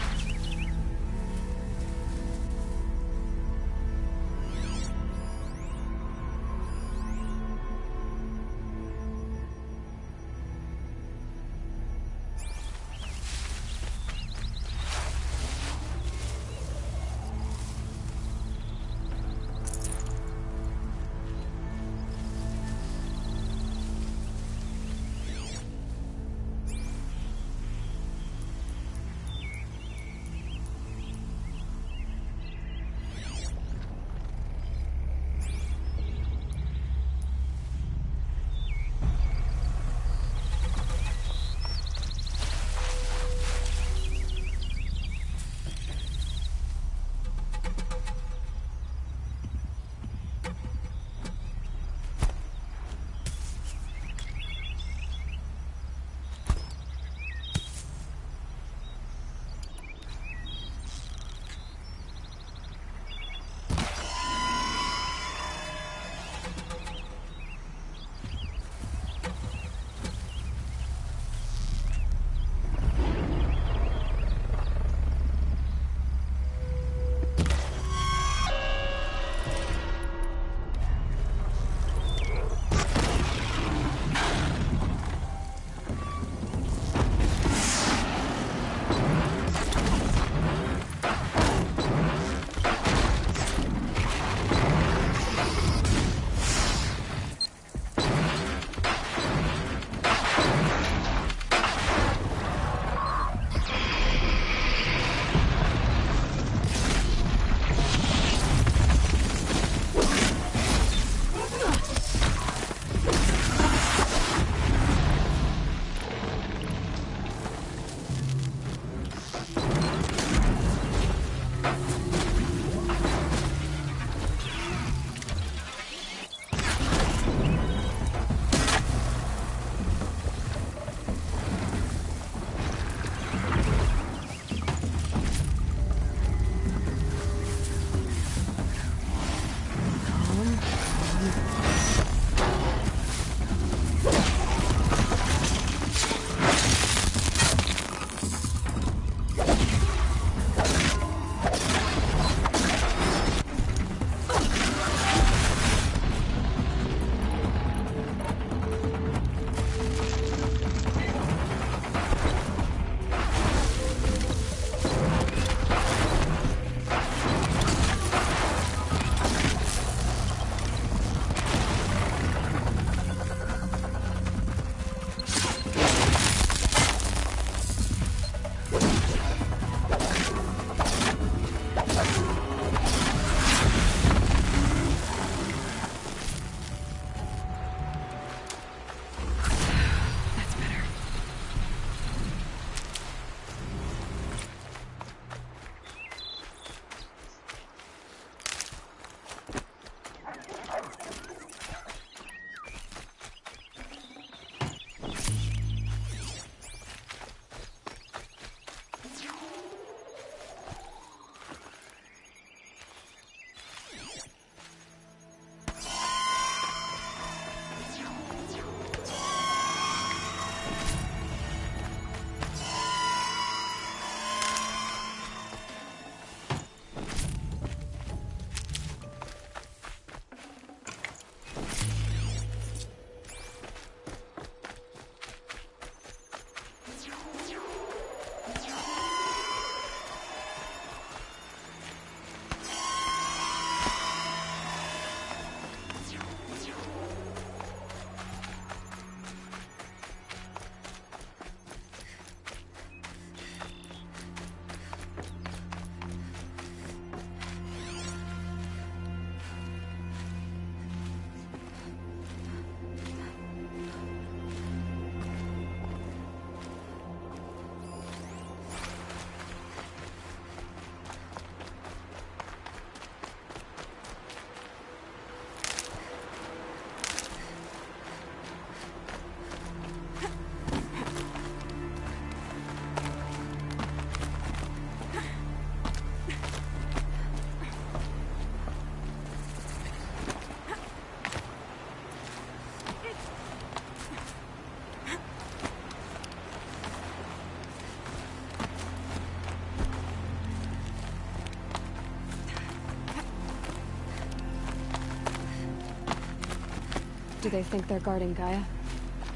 Do they think they're guarding Gaia?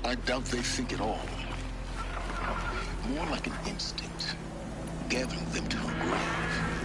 I doubt they think at all. More like an instinct, gathering them to her grave.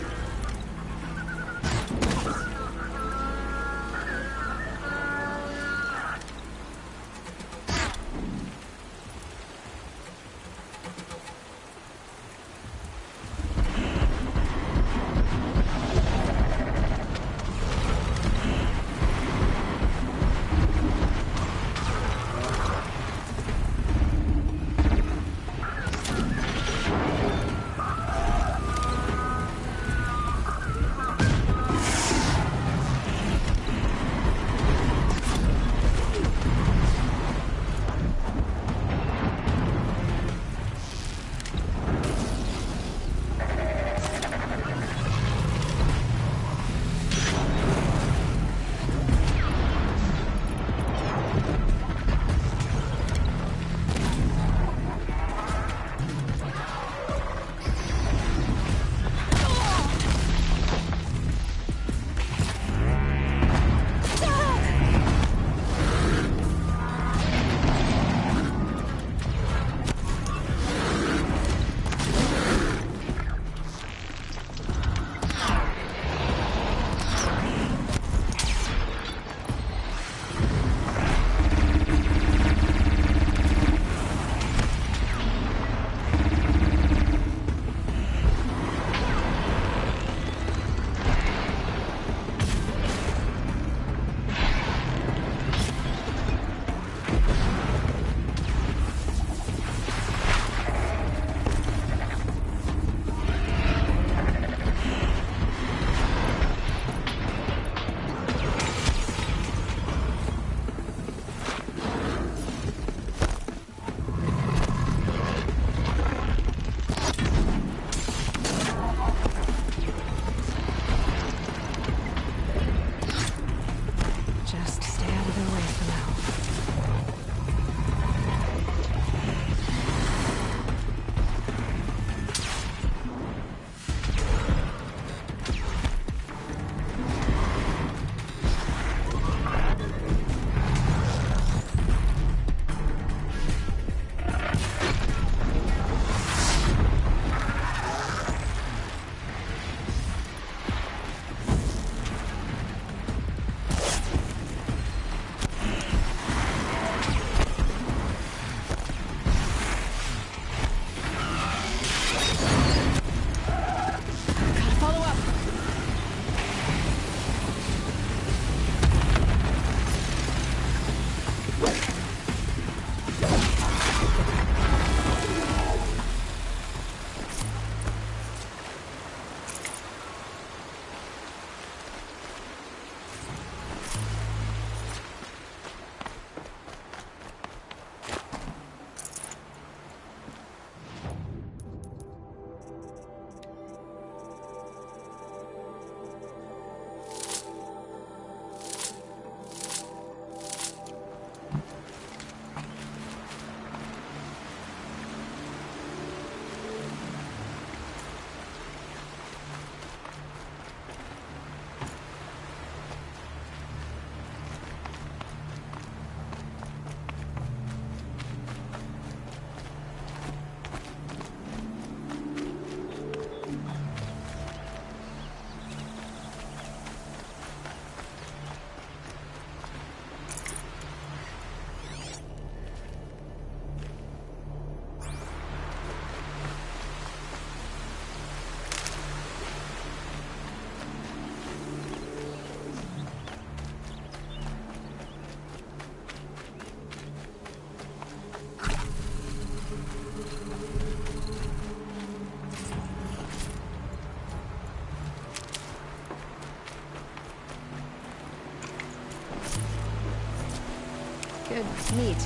Good. Neat.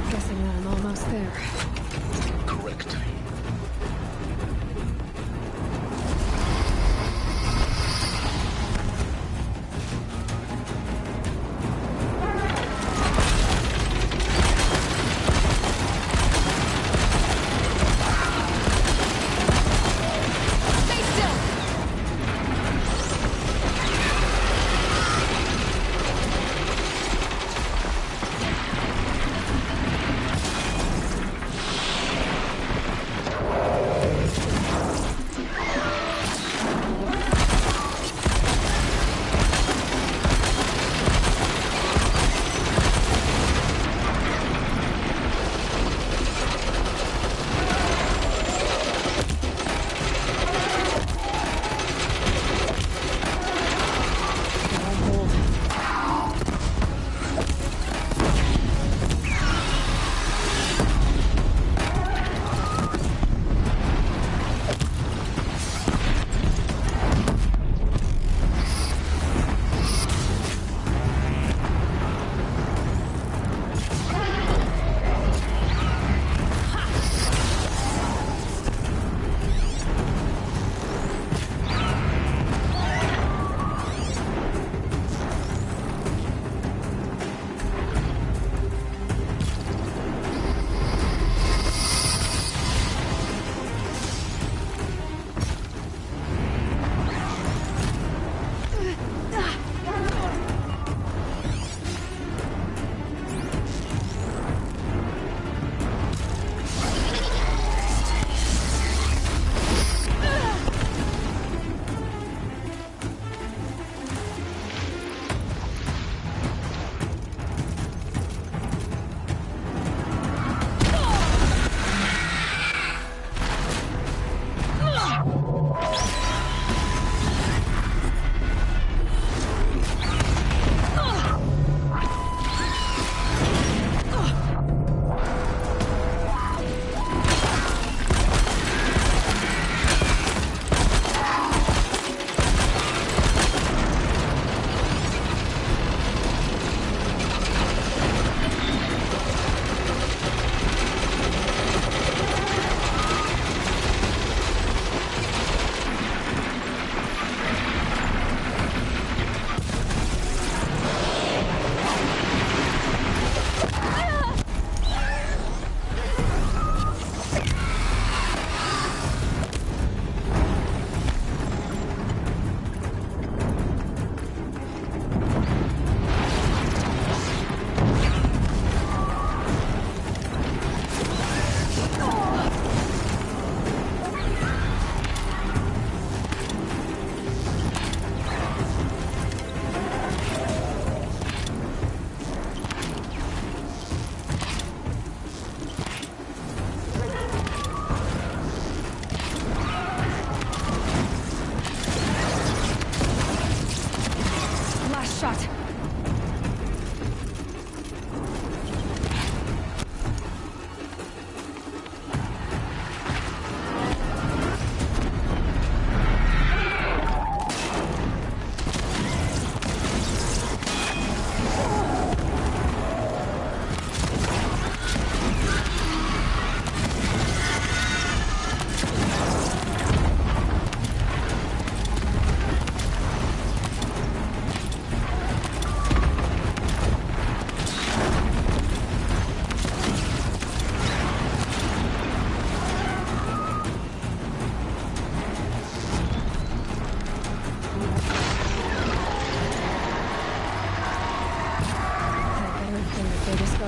Guessing that I'm almost there. Correct. Stay still!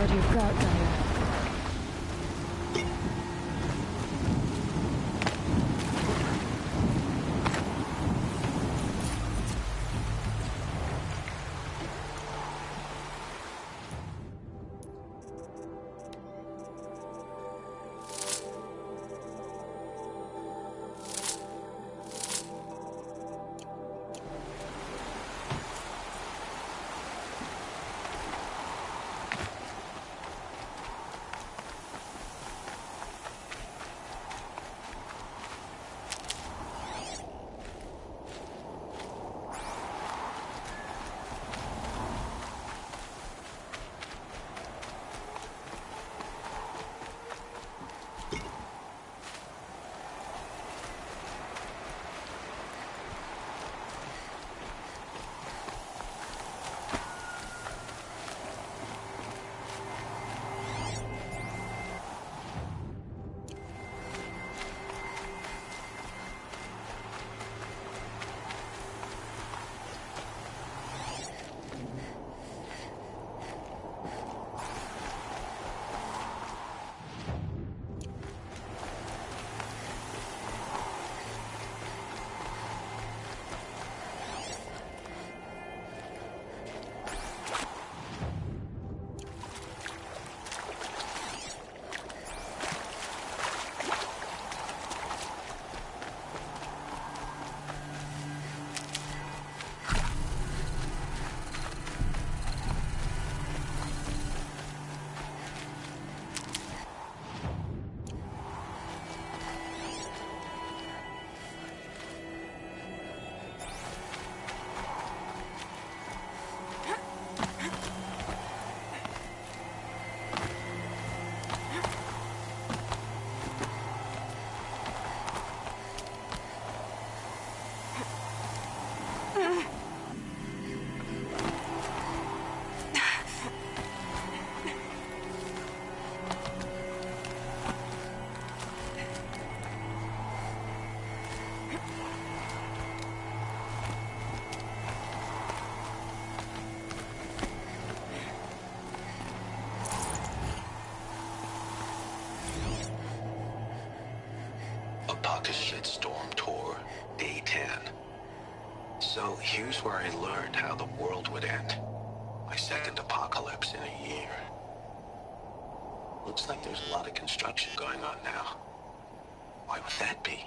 guard you've got, Gaia. Apaka's Shitstorm Tour, Day 10. So here's where I learned how the world would end. My second apocalypse in a year. Looks like there's a lot of construction going on now. Why would that be?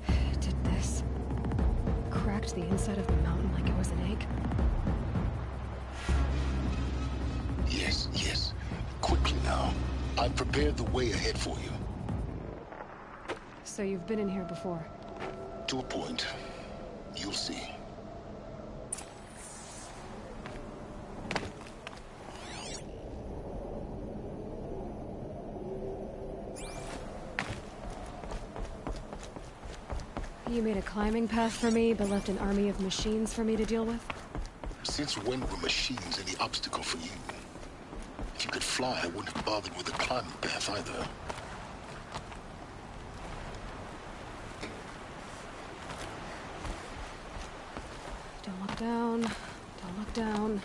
It did this. Cracked the inside of the mountain like it was an egg. Yes, yes. Quickly now. I've prepared the way ahead for you. So you've been in here before? To a point. You'll see. You made a climbing path for me, but left an army of machines for me to deal with? Since when were machines any obstacle for you? If you could fly, I wouldn't have bothered with a climbing path either. Don't look down. Don't look down.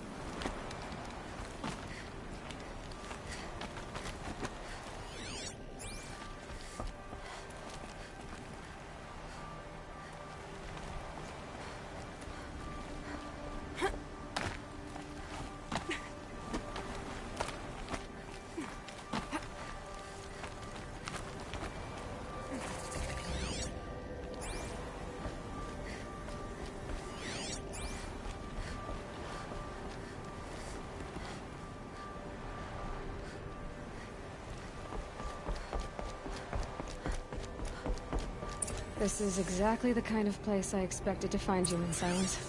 This is exactly the kind of place I expected to find you in, Silence.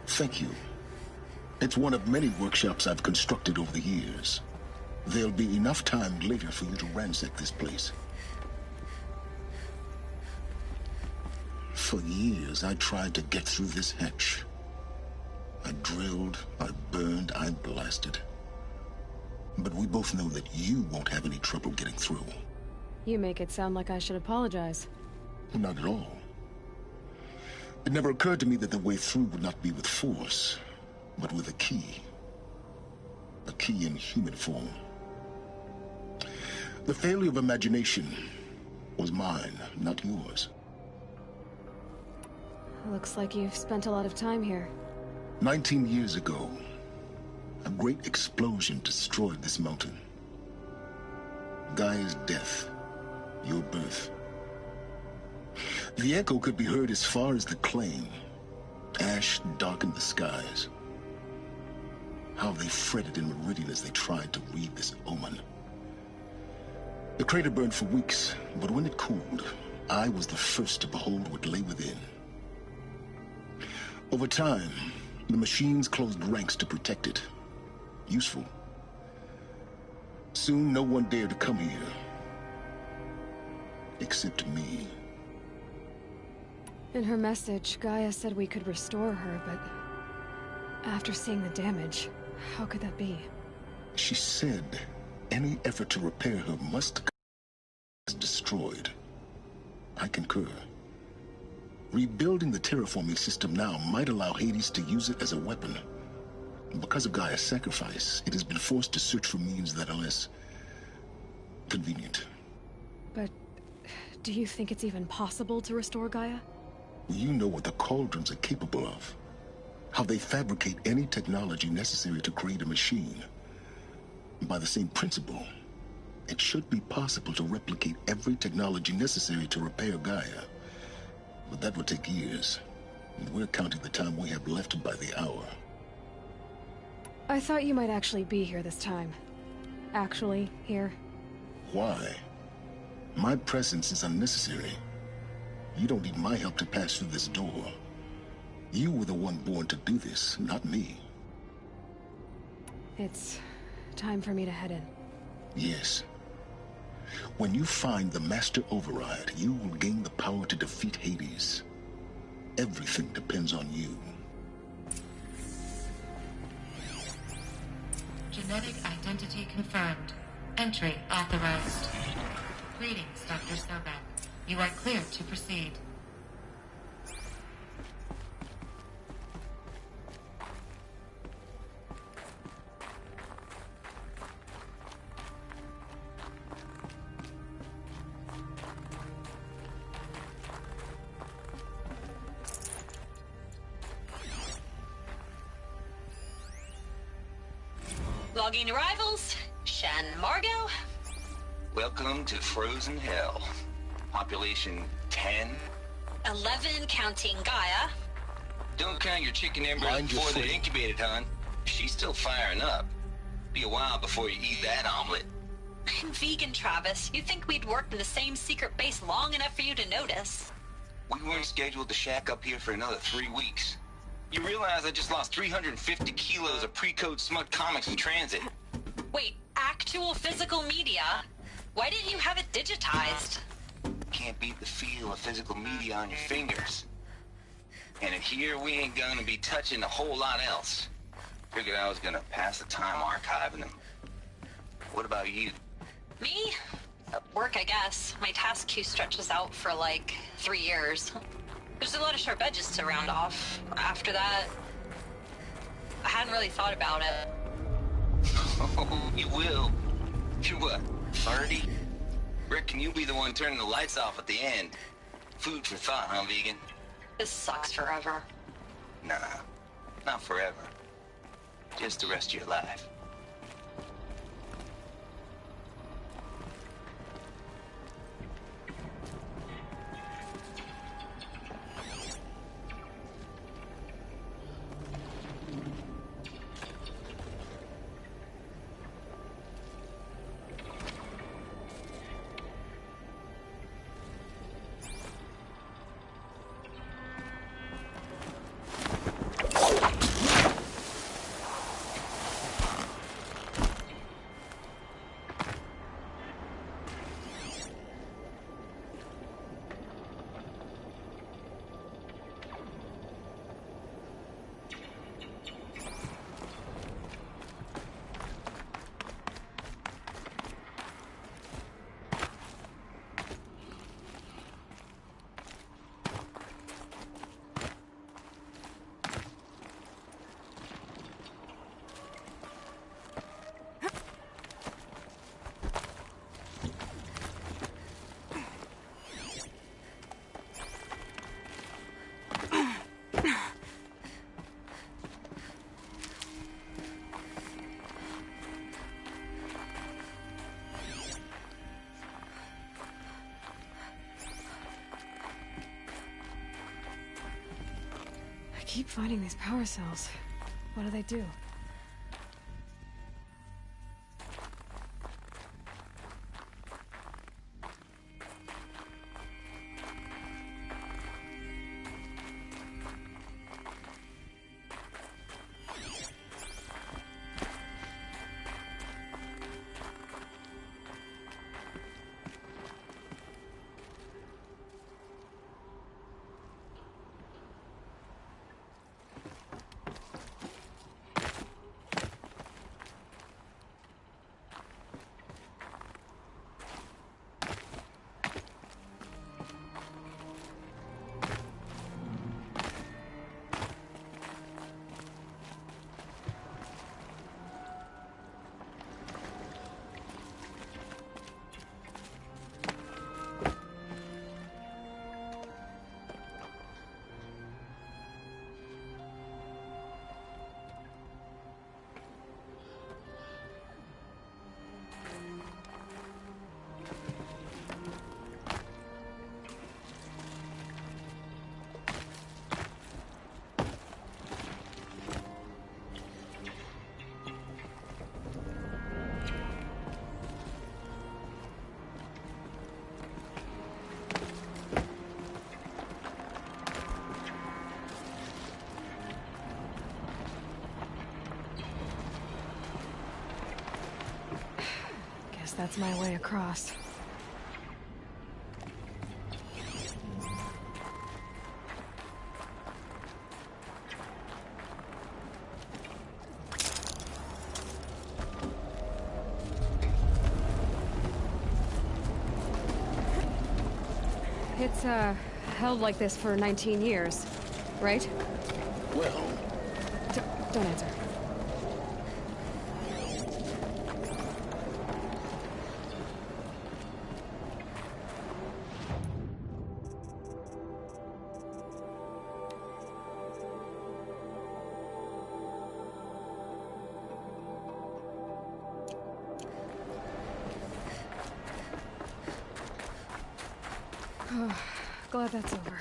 Thank you. It's one of many workshops I've constructed over the years. There'll be enough time later for you to ransack this place. For years, I tried to get through this hatch. I drilled, I burned, I blasted. But we both know that you won't have any trouble getting through. You make it sound like I should apologize. Not at all. It never occurred to me that the way through would not be with force, but with a key. A key in human form. The failure of imagination was mine, not yours. Looks like you've spent a lot of time here. 19 years ago, a great explosion destroyed this mountain. Gaia's death, your birth. The echo could be heard as far as the claim. Ash darkened the skies. How they fretted in Meridian as they tried to read this omen. The crater burned for weeks, but when it cooled, I was the first to behold what lay within. Over time, the machines closed ranks to protect it. Useful. Soon, no one dared to come here. Except me. In her message, Gaia said we could restore her, but after seeing the damage, how could that be? She said any effort to repair her must be destroyed. I concur. Rebuilding the terraforming system now might allow Hades to use it as a weapon. Because of Gaia's sacrifice, it has been forced to search for means that are less convenient. But do you think it's even possible to restore Gaia? You know what the Cauldrons are capable of. How they fabricate any technology necessary to create a machine. By the same principle, it should be possible to replicate every technology necessary to repair Gaia. But that would take years, and we're counting the time we have left by the hour. I thought you might actually be here this time. Actually, here. Why? My presence is unnecessary. You don't need my help to pass through this door. You were the one born to do this, not me. It's time for me to head in. Yes. When you find the Master Override, you will gain the power to defeat Hades. Everything depends on you. Genetic identity confirmed. Entry authorized. Greetings, Dr. Sobeck. You are cleared to proceed. Logging arrivals. Shen Margot. Welcome to Frozen Hell. Population 10. 11 counting Gaia. Don't count your chicken embers Mind your before they're footing. incubated, hon. She's still firing up. Be a while before you eat that omelet. Vegan Travis, you think we'd worked in the same secret base long enough for you to notice? We weren't scheduled to shack up here for another 3 weeks. You realize I just lost 350 kilos of pre-code smut comics in transit. Wait, actual physical media? Why didn't you have it digitized? Can't beat the feel of physical media on your fingers. And here we ain't gonna be touching a whole lot else. Figured I was gonna pass the time archiving them. What about you? Me? Work, I guess. My task queue stretches out for like 3 years. There's a lot of sharp edges to round off. After that, I hadn't really thought about it. Oh, you will. You're what, 30? Reckon you'll be the one turning the lights off at the end. Food for thought, huh, vegan? This sucks forever. Nah, not forever. Just the rest of your life. I keep finding these power cells. What do they do? That's my way across. It's, held like this for 19 years, right? Well... Don't answer. Glad that's over.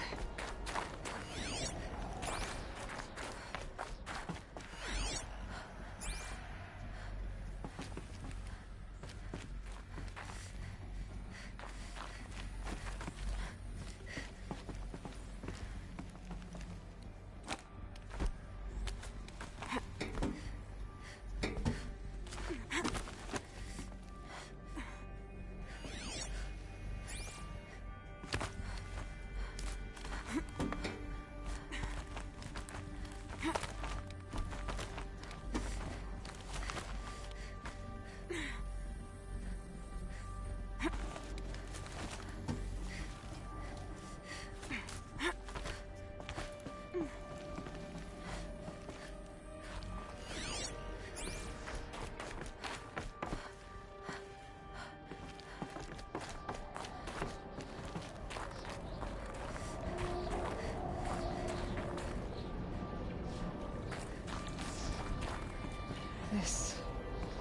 This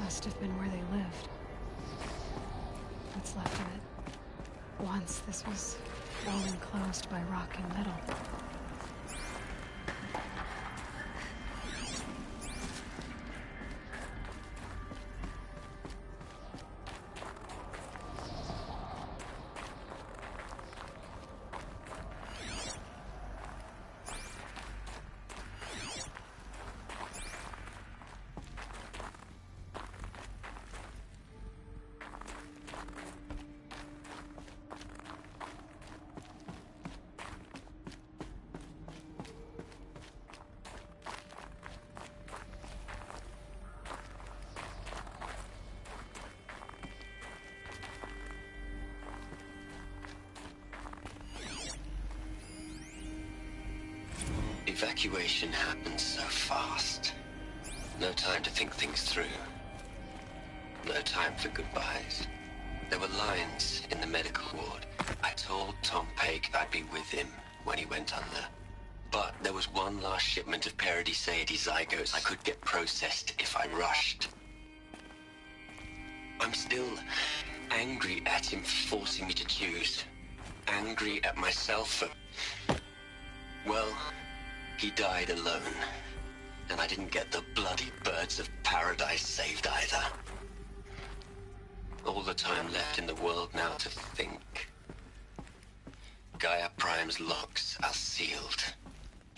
must have been where they lived. What's left of it. Once this was all enclosed by rock and metal. Evacuation happened so fast. No time to think things through. No time for goodbyes. There were lines in the medical ward. I told Tom Paik I'd be with him when he went under. But there was one last shipment of Paradiseidae zygotes I could get processed if I rushed. I'm still angry at him for forcing me to choose. Angry at myself for... well... he died alone, and I didn't get the bloody birds of paradise saved either. All the time left in the world now to think. Gaia Prime's locks are sealed.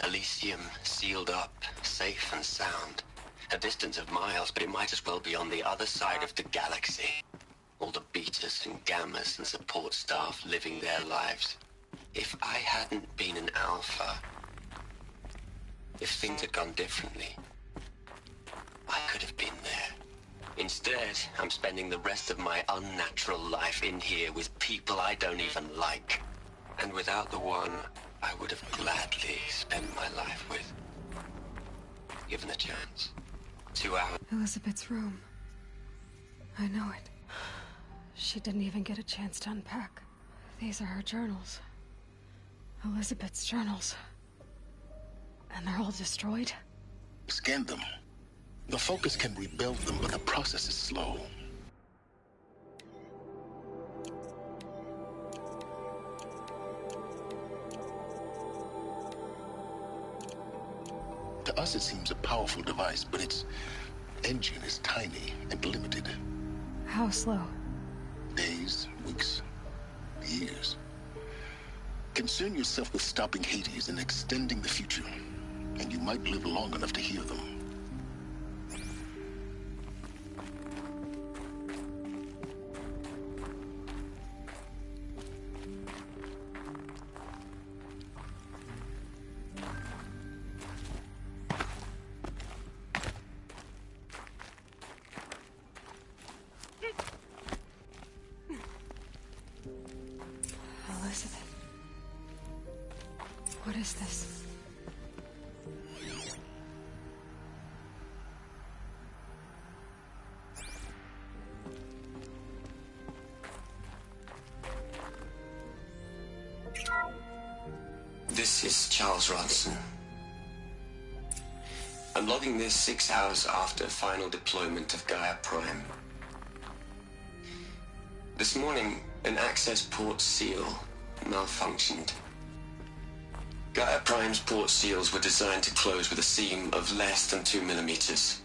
Elysium sealed up, safe and sound. A distance of miles, but it might as well be on the other side of the galaxy. All the betas and gammas and support staff living their lives. If I hadn't been an alpha... if things had gone differently, I could have been there. Instead, I'm spending the rest of my unnatural life in here with people I don't even like. And without the one I would have gladly spent my life with. Given a chance. 2 hours. Elizabeth's room. I know it. She didn't even get a chance to unpack. These are her journals. Elizabeth's journals. And they're all destroyed? Scan them. The Focus can rebuild them, but the process is slow. To us, it seems a powerful device, but its engine is tiny and limited. How slow? Days, weeks, years. Concern yourself with stopping Hades and extending the future, and you might live long enough to hear them. Elizabeth. What is this? This is Charles Ronson. I'm logging this 6 hours after final deployment of Gaia Prime. This morning, an access port seal malfunctioned. Gaia Prime's port seals were designed to close with a seam of less than 2 millimeters.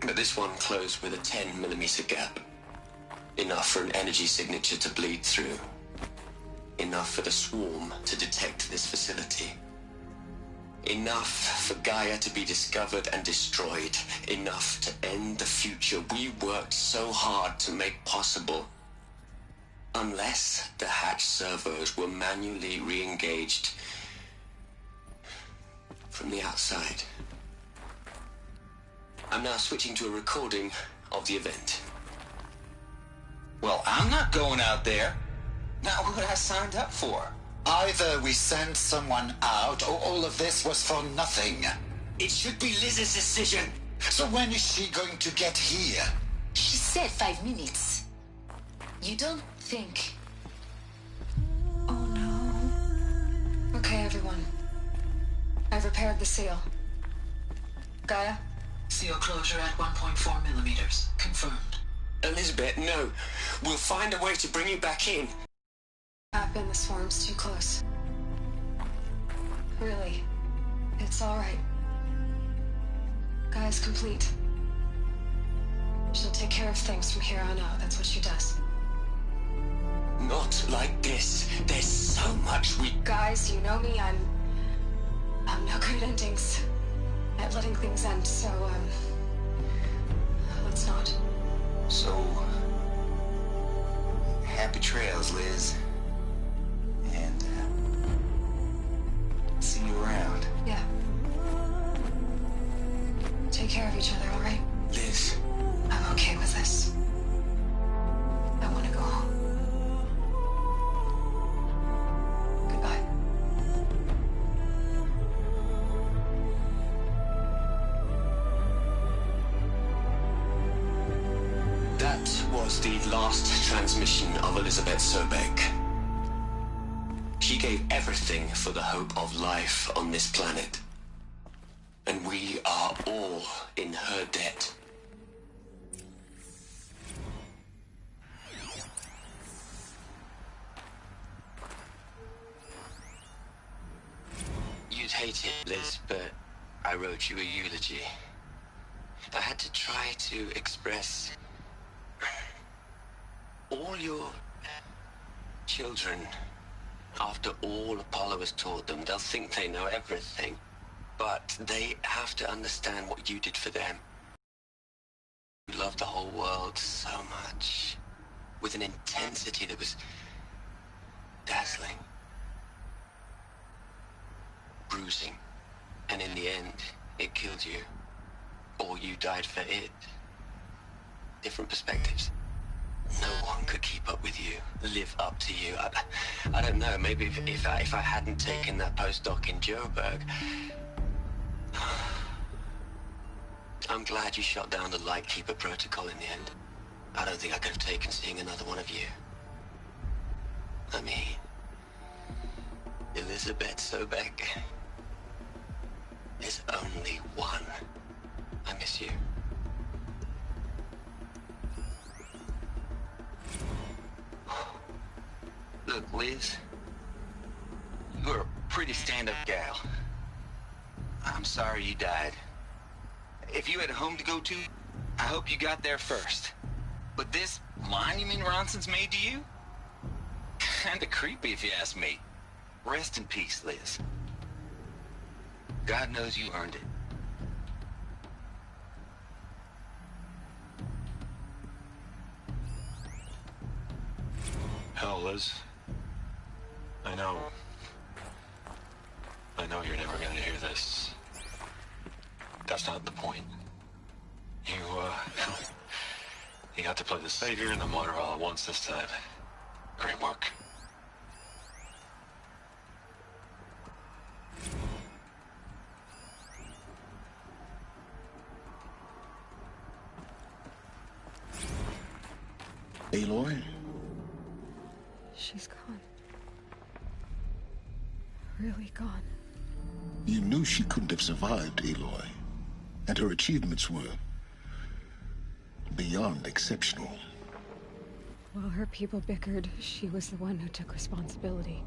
But this one closed with a 10 millimeter gap. Enough for an energy signature to bleed through. Enough for the swarm to detect this facility. Enough for Gaia to be discovered and destroyed. Enough to end the future we worked so hard to make possible. Unless the hatch servos were manually re-engaged from the outside. I'm now switching to a recording of the event. Well, I'm not going out there. Not what I signed up for. Either we send someone out, or all of this was for nothing. It should be Liz's decision. So when is she going to get here? She said 5 minutes. You don't think... Oh no. Okay, everyone. I've repaired the seal. Gaia, Seal closure at 1.4 millimeters. Confirmed. Elizabeth, no. We'll find a way to bring you back in. Happen, this form's too close. Really. It's alright. Gaia's complete. She'll take care of things from here on out. That's what she does. Not like this. There's so much we... Guys, you know me. I'm no good at endings. At letting things end, so, let's not. So... happy trails, Liz. And, see you around. Yeah. Take care of each other, alright? Liz. I'm okay with this. I want to go home. Goodbye. That was the last transmission of Elizabeth Sobek. She gave everything for the hope of life on this planet. And we are all in her debt. You'd hate it, Liz, but I wrote you a eulogy. I had to try to express all your children. After all Apollo has taught them, they'll think they know everything. But they have to understand what you did for them. You loved the whole world so much, with an intensity that was dazzling, bruising, and in the end, it killed you. Or you died for it. Different perspectives. No one could keep up with you, live up to you. I don't know, maybe if I hadn't taken that postdoc in Joburg, I'm glad you shot down the Lightkeeper protocol in the end. I don't think I could have taken seeing another one of you. I mean, Elizabeth Sobek. There's only one. I miss you. Look, Liz, you're a pretty stand-up gal. I'm sorry you died. If you had a home to go to, I hope you got there first. But this monument Ronson's made to you? Kinda creepy if you ask me. Rest in peace, Liz. God knows you earned it. Hell, Liz. I know you're never gonna hear this. That's not the point. You got to play the savior and the martyr all at once this time. Great work. Aloy? She's gone. Really gone. You knew she couldn't have survived, Aloy. And her achievements were beyond exceptional. While her people bickered, she was the one who took responsibility.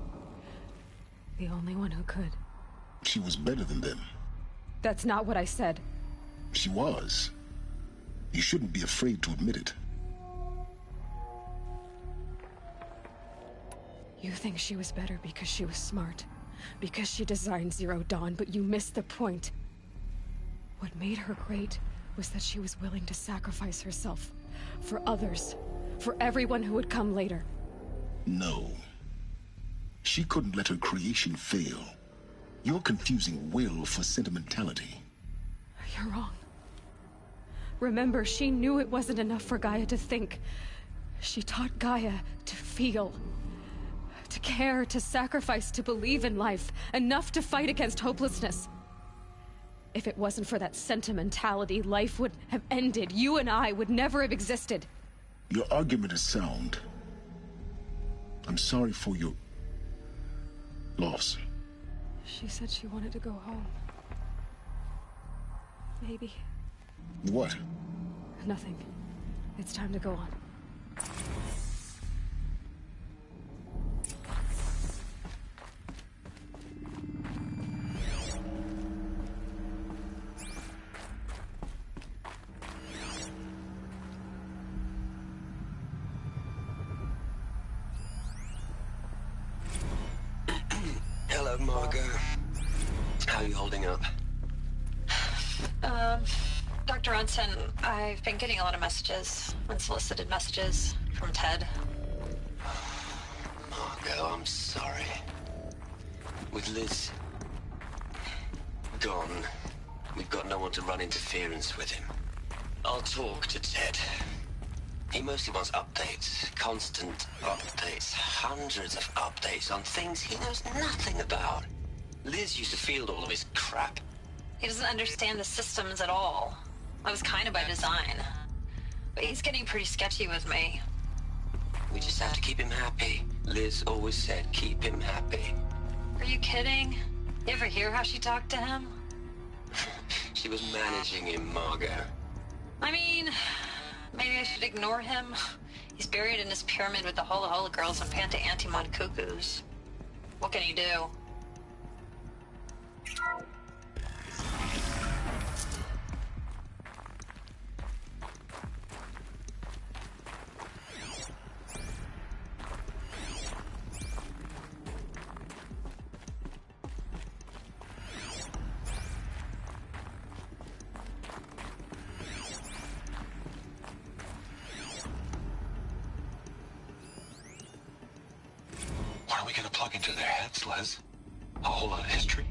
The only one who could. She was better than them. That's not what I said. She was. You shouldn't be afraid to admit it. You think she was better because she was smart. Because she designed Zero Dawn, but you missed the point. What made her great was that she was willing to sacrifice herself. For others. For everyone who would come later. No. She couldn't let her creation fail. You're confusing will for sentimentality. You're wrong. Remember, she knew it wasn't enough for Gaia to think. She taught Gaia to feel. To care, to sacrifice, to believe in life. Enough to fight against hopelessness. If it wasn't for that sentimentality, life would have ended. You and I would never have existed. Your argument is sound. I'm sorry for your loss. She said she wanted to go home. Maybe What? Nothing. It's time to go on. Hello, Margot. How are you holding up? Dr. Ronson, I've been getting a lot of messages, unsolicited messages, from Ted. Margot, I'm sorry. With Liz gone, we've got no one to run interference with him. I'll talk to Ted. He mostly wants updates, constant updates, hundreds of updates on things he knows nothing about. Liz used to field all of his crap. He doesn't understand the systems at all. That was kind of by design. But he's getting pretty sketchy with me. We just have to keep him happy. Liz always said keep him happy. Are you kidding? You ever hear how she talked to him? She was managing him, Margot. I mean, maybe I should ignore him. He's buried in his pyramid with the Hola Hola girls and Panta Antimon cuckoos. What can he do? What are we gonna plug into their heads, Les? A whole lot of history?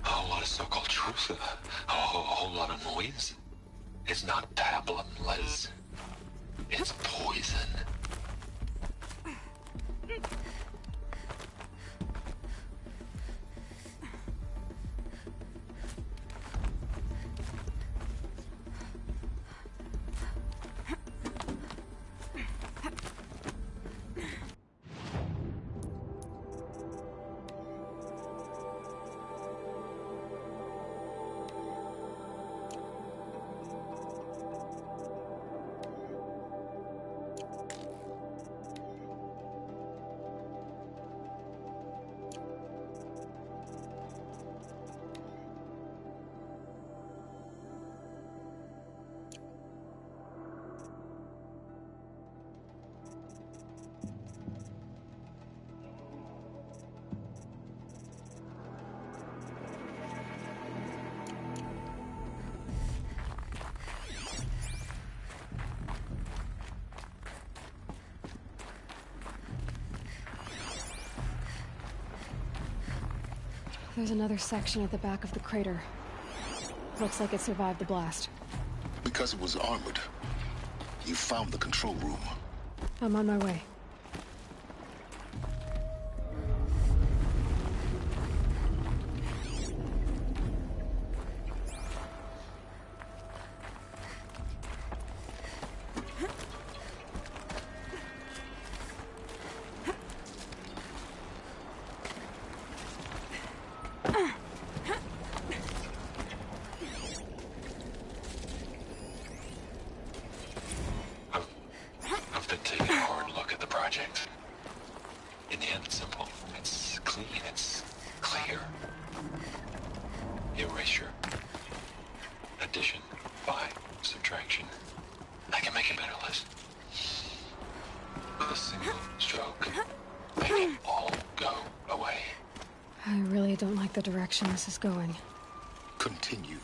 A whole lot of so-called truth? A whole lot of noise? It's not pablum, Les. It's poison. There's another section at the back of the crater. Looks like it survived the blast. Because it was armored. You found the control room. I'm on my way. I've been taking a hard look at the project. In the end, it's simple. It's clean. It's clear. Erasure. Addition. By. Subtraction. I can make a better list. With a single stroke, make it all go away. I really don't like the direction this is going. Continue.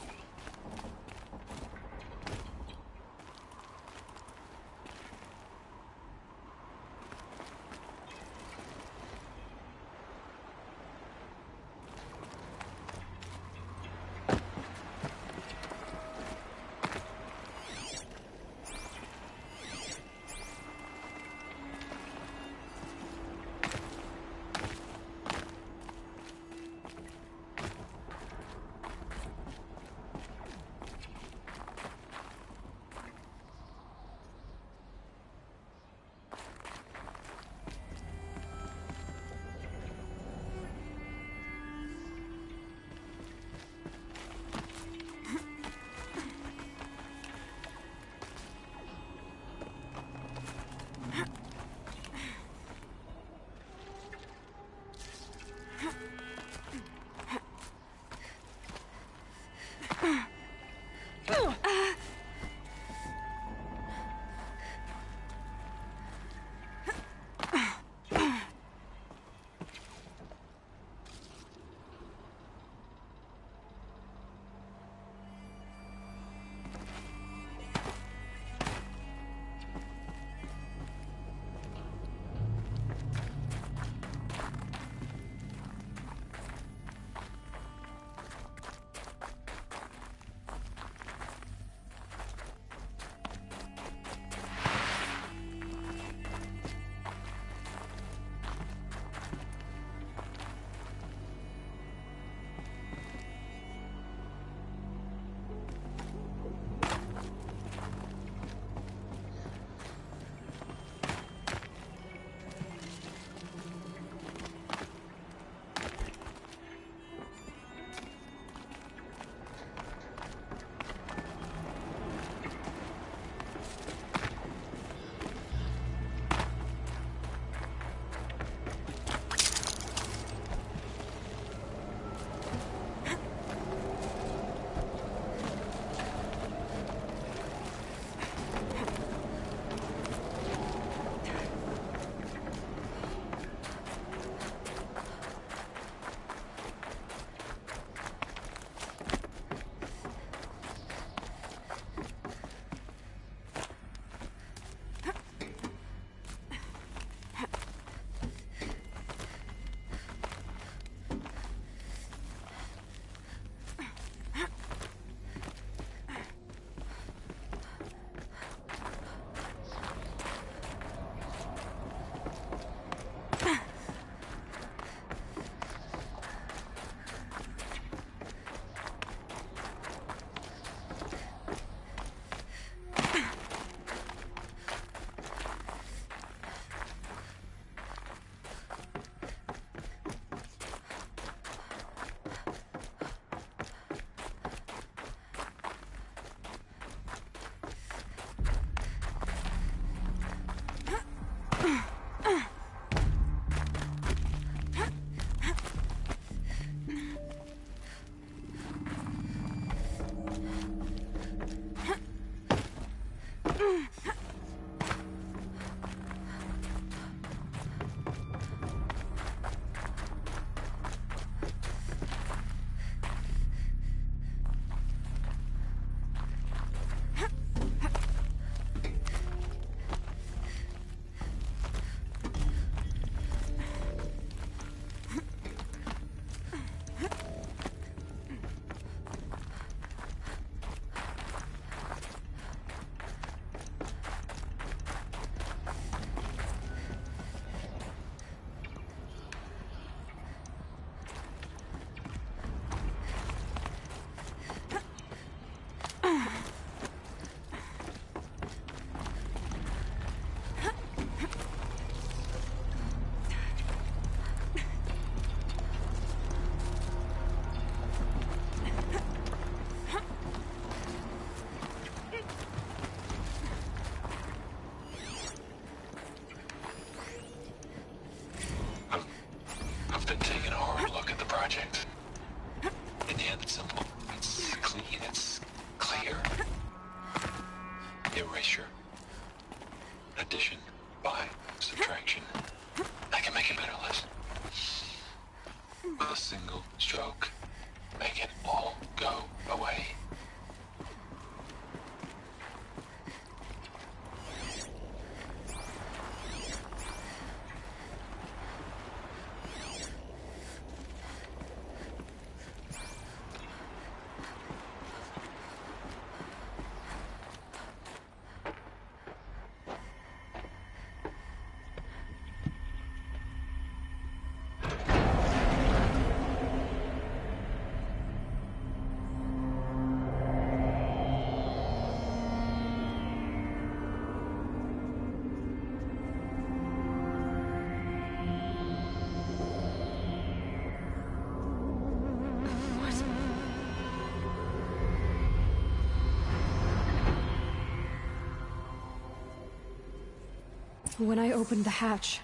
When I opened the hatch,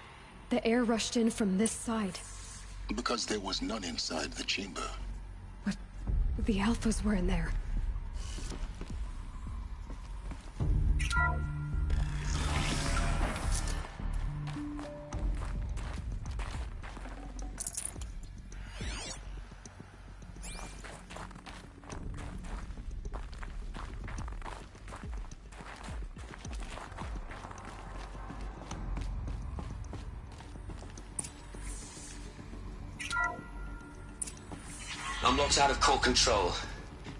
the air rushed in from this side. Because there was none inside the chamber. But the Alphas were in there. I'm locked out of core control.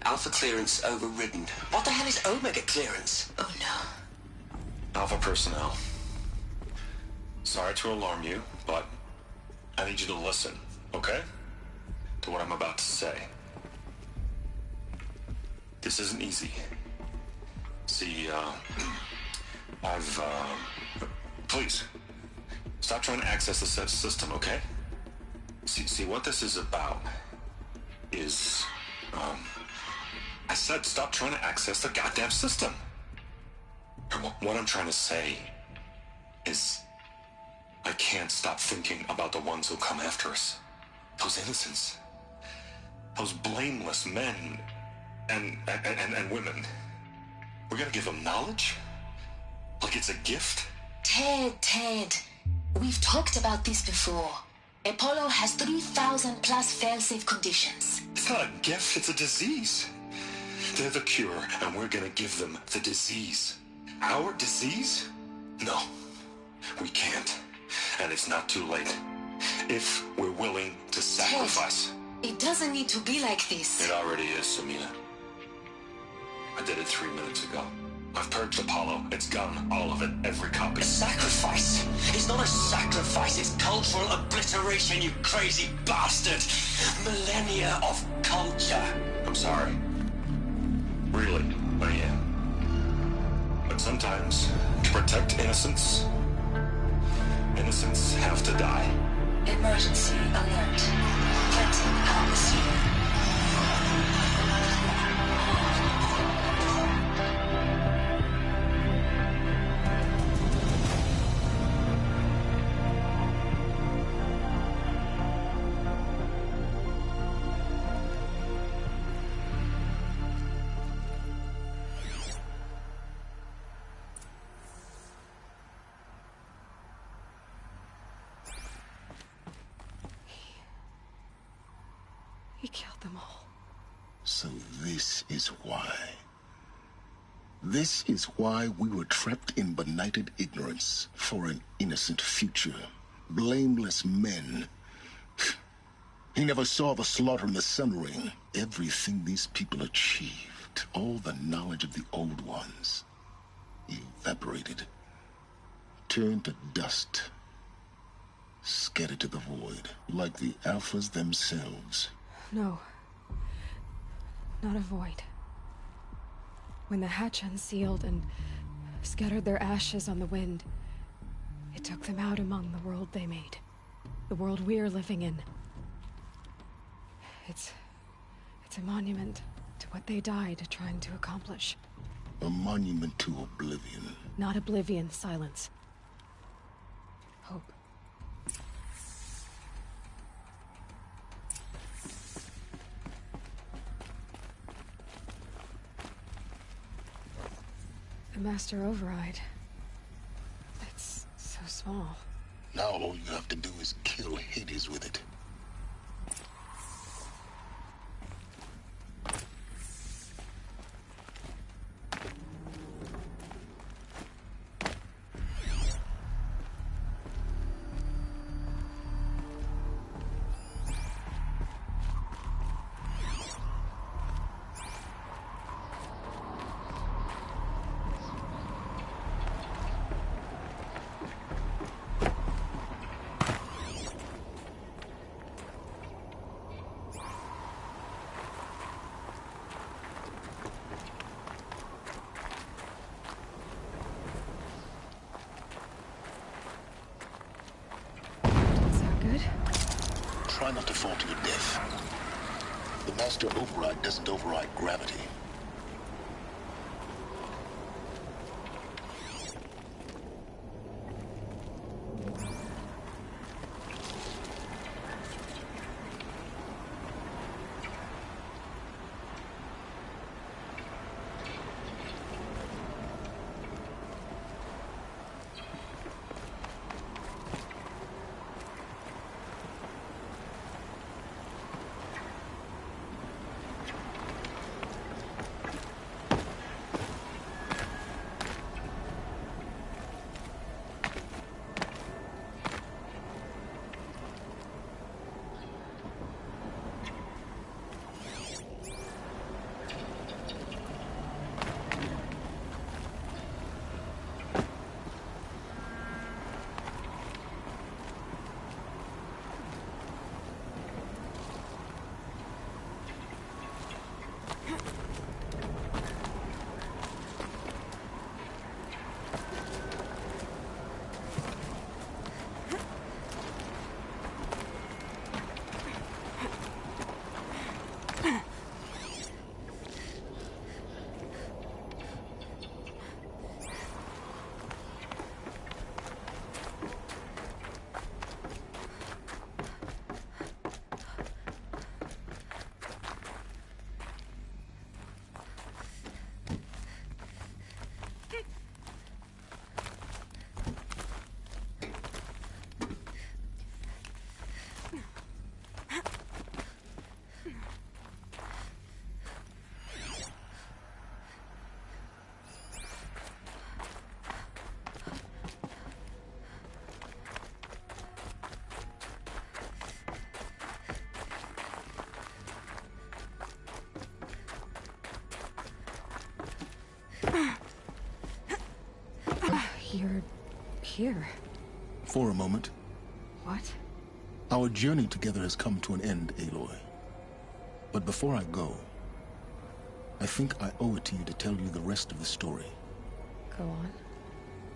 Alpha clearance overridden. What the hell is Omega clearance? Oh no. Alpha personnel. Sorry to alarm you, but I need you to listen, okay? To what I'm about to say. This isn't easy. See, please, stop trying to access the system, okay? See, what this is about is, I said stop trying to access the goddamn system. What I'm trying to say is, I can't stop thinking about the ones who come after us. Those innocents. Those blameless men and women. We're gonna give them knowledge? Like it's a gift? Ted. We've talked about this before. Apollo has 3,000 plus fail-safe conditions. It's not a gift, it's a disease. They're the cure, and we're gonna give them the disease. Our disease? No, we can't. And it's not too late. If we're willing to sacrifice. Ted, it doesn't need to be like this. It already is, Samina. I did it 3 minutes ago. I've purged Apollo. It's gone. All of it. Every copy. A sacrifice? It's not a sacrifice. It's cultural obliteration, you crazy bastard. Millennia of culture. I'm sorry. Really, I am. But sometimes, to protect innocence, innocents have to die. Emergency alert. Captain Atmosphere. He killed them all. So this is why. This is why we were trapped in benighted ignorance for an innocent future. Blameless men. He never saw the slaughter in the Sun Ring. Everything these people achieved, all the knowledge of the old ones, evaporated, turned to dust, scattered to the void, like the Alphas themselves. No. Not a void. When the hatch unsealed and scattered their ashes on the wind, it took them out among the world they made. The world we're living in. It's a monument to what they died trying to accomplish. A monument to oblivion. Not oblivion, silence. Hope. The Master Override. It's so small. Now all you have to do is kill Hades with it. Try not to fall to your death. The Master Override doesn't override gravity. here? For a moment. What? Our journey together has come to an end, Aloy. But before I go, I think I owe it to you to tell you the rest of the story. Go on.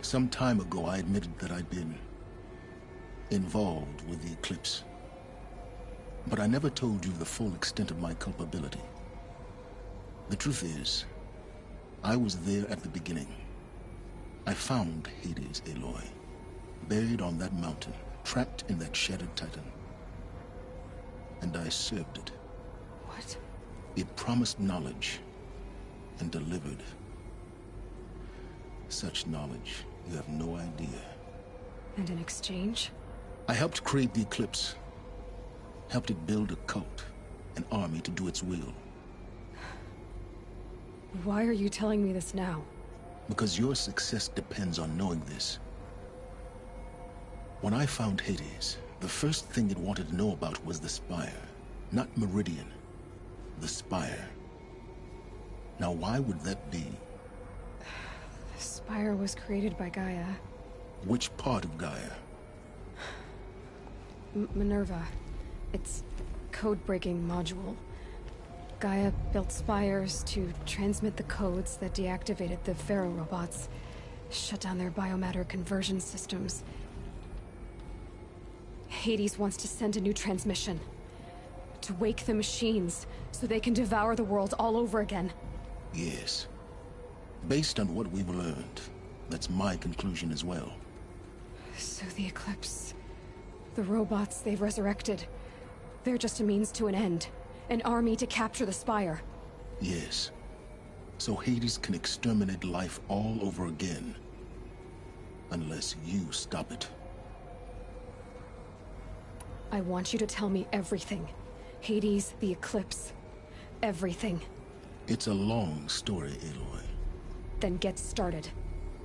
Some time ago, I admitted that I'd been involved with the Eclipse. But I never told you the full extent of my culpability. The truth is, I was there at the beginning. I found Hades, Aloy, buried on that mountain, trapped in that shattered titan. And I served it. What? It promised knowledge and delivered. Such knowledge, you have no idea. And in exchange? I helped create the Eclipse. Helped it build a cult, an army to do its will. Why are you telling me this now? Because your success depends on knowing this. When I found Hades, the first thing it wanted to know about was the Spire. Not Meridian. The Spire. Now why would that be? The Spire was created by Gaia. Which part of Gaia? Minerva. Its code-breaking module. Gaia built spires to transmit the codes that deactivated the Pharaoh robots, shut down their biomatter conversion systems. Hades wants to send a new transmission. To wake the machines, so they can devour the world all over again. Yes. Based on what we've learned, that's my conclusion as well. So the Eclipse... the robots they've resurrected... they're just a means to an end. An army to capture the Spire. Yes. So Hades can exterminate life all over again. Unless you stop it. I want you to tell me everything. Hades, the Eclipse. Everything. It's a long story, Aloy. Then get started.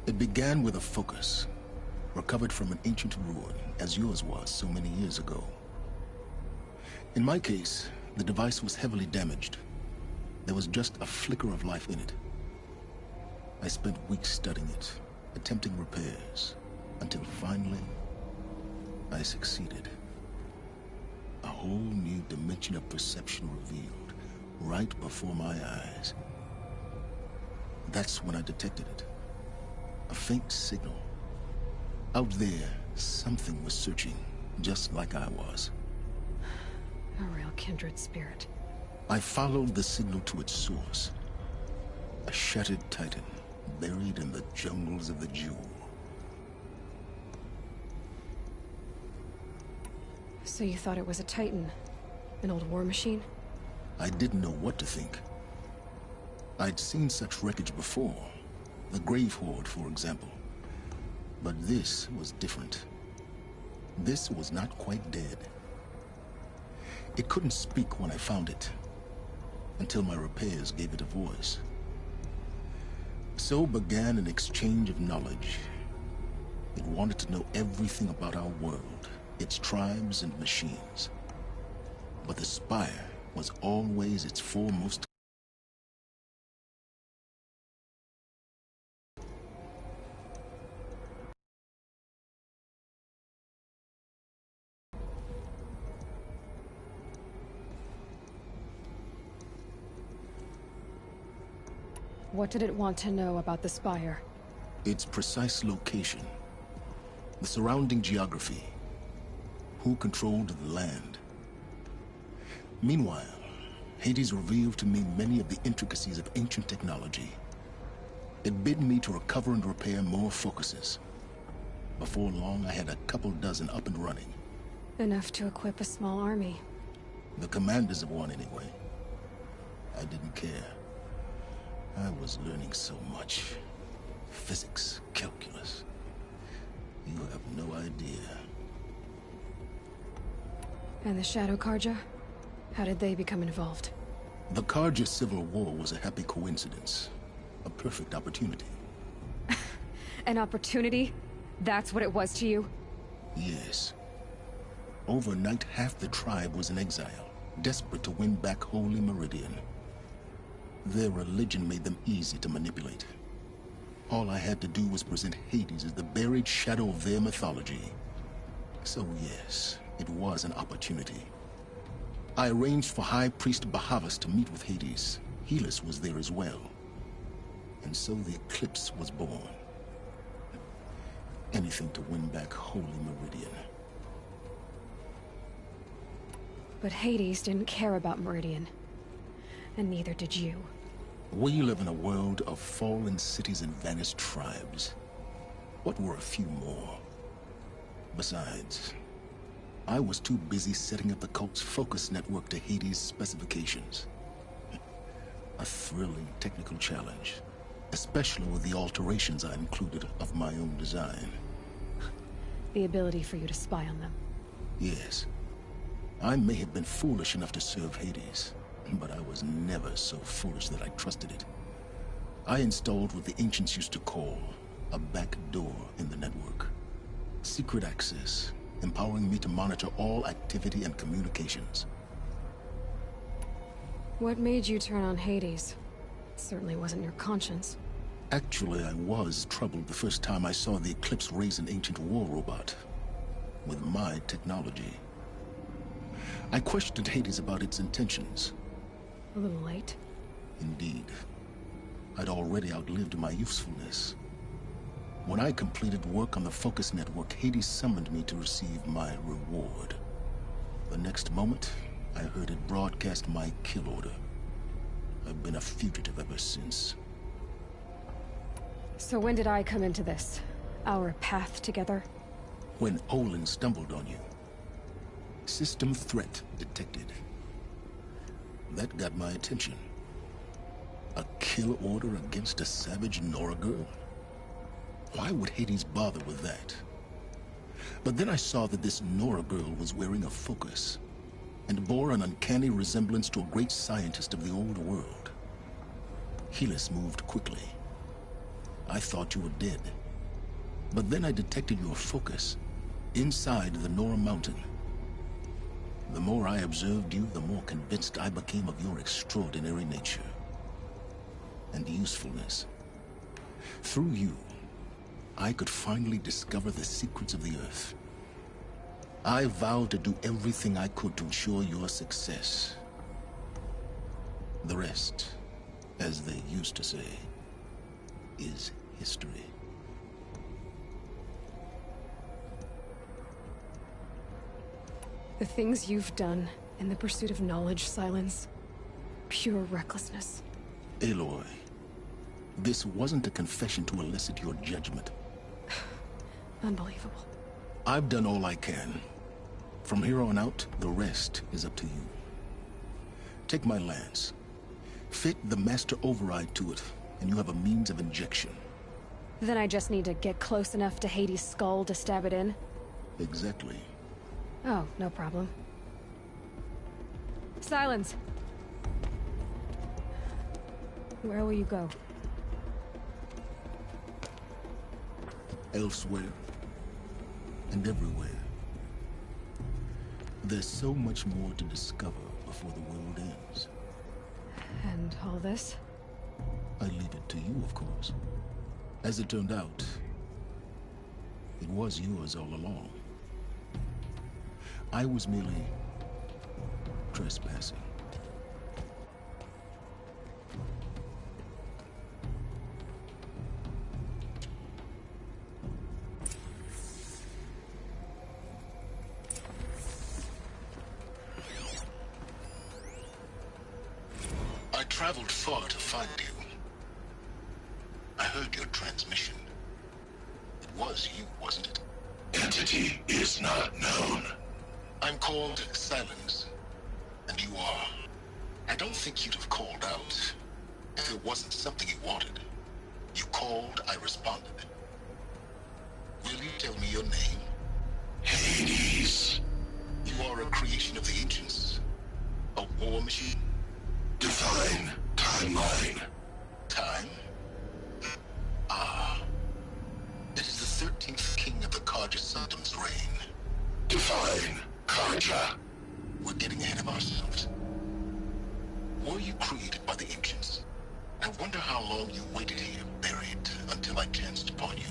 It began with a focus. Recovered from an ancient ruin, as yours was so many years ago. In my case, the device was heavily damaged. There was just a flicker of life in it. I spent weeks studying it, attempting repairs, until finally, I succeeded. A whole new dimension of perception revealed, right before my eyes. That's when I detected it. A faint signal. Out there, something was searching, just like I was. A real kindred spirit. I followed the signal to its source. A shattered titan, buried in the jungles of the Jewel. So you thought it was a titan? An old war machine? I didn't know what to think. I'd seen such wreckage before. The Grave Horde, for example. But this was different. This was not quite dead. It couldn't speak when I found it, until my repairs gave it a voice. So began an exchange of knowledge. It wanted to know everything about our world, its tribes and machines. But the Spire was always its foremost. What did it want to know about the Spire? Its precise location. The surrounding geography. Who controlled the land. Meanwhile, Hades revealed to me many of the intricacies of ancient technology. It bid me to recover and repair more focuses. Before long, I had a couple dozen up and running. Enough to equip a small army. The commanders of one, anyway. I didn't care. I was learning so much. Physics, calculus. You have no idea. And the Shadow Carja? How did they become involved? The Carja Civil War was a happy coincidence. A perfect opportunity. An opportunity? That's what it was to you? Yes. Overnight, half the tribe was in exile, desperate to win back Holy Meridian. Their religion made them easy to manipulate. All I had to do was present Hades as the buried shadow of their mythology. So yes, it was an opportunity. I arranged for High Priest Bahavas to meet with Hades. Helis was there as well. And so the Eclipse was born. Anything to win back Holy Meridian. But Hades didn't care about Meridian. And neither did you. We live in a world of fallen cities and vanished tribes. What were a few more? Besides, I was too busy setting up the cult's focus network to Hades' specifications. A thrilling technical challenge, especially with the alterations I included of my own design. The ability for you to spy on them. Yes. I may have been foolish enough to serve Hades, but I was never so foolish that I trusted it. I installed what the ancients used to call a back door in the network. Secret access, empowering me to monitor all activity and communications. What made you turn on Hades? It certainly wasn't your conscience. Actually, I was troubled the first time I saw the Eclipse raise an ancient war robot. With my technology. I questioned Hades about its intentions. A little late. Indeed. I'd already outlived my usefulness. When I completed work on the Focus Network, Hades summoned me to receive my reward. The next moment, I heard it broadcast my kill order. I've been a fugitive ever since. So when did I come into this? Our path together? When Olin stumbled on you. System threat detected. That got my attention. A kill order against a savage Nora girl? Why would Hades bother with that? But then I saw that this Nora girl was wearing a focus, and bore an uncanny resemblance to a great scientist of the old world. Helis moved quickly. I thought you were dead. But then I detected your focus inside the Nora Mountain. The more I observed you, the more convinced I became of your extraordinary nature and usefulness. Through you, I could finally discover the secrets of the Earth. I vowed to do everything I could to ensure your success. The rest, as they used to say, is history. The things you've done in the pursuit of knowledge, Silence. Pure recklessness. Aloy, this wasn't a confession to elicit your judgment. Unbelievable. I've done all I can. From here on out, the rest is up to you. Take my lance. Fit the Master Override to it, and you have a means of injection. Then I just need to get close enough to Hades' skull to stab it in? Exactly. Oh, no problem. Silence! Where will you go? Elsewhere. And everywhere. There's so much more to discover before the world ends. And all this? I leave it to you, of course. As it turned out, it was yours all along. I was merely trespassing. I traveled far to find you. I heard your transmission. It was you, wasn't it? Entity is not known. I'm called Silence, and you are. I don't think you'd have called out if it wasn't something you wanted. You called, I responded. Will you tell me your name? Hades. You are a creation of the ancients. A war machine. Divine timeline. Time? Ah. It is the 13th king of the Carja Sanctum's reign. Divine Carja. We're getting ahead of ourselves. Were you created by the ancients? I wonder how long you waited here, buried, until I chanced upon you.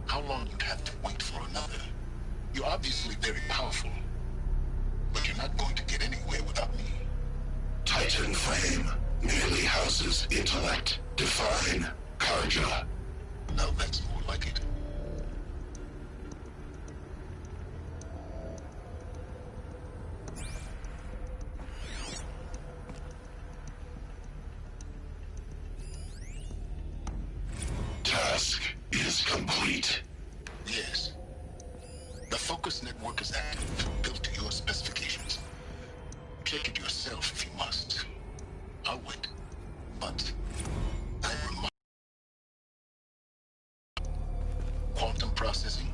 How long you'd have to wait for another. You're obviously very powerful, but you're not going to get anywhere without me. Titan Flame merely houses intellect. Define Karja. Now that's more like it. Task is complete. Yes. The focus network is active, built to your specifications. Check it yourself if you must. I'll wait. But I remind quantum processing.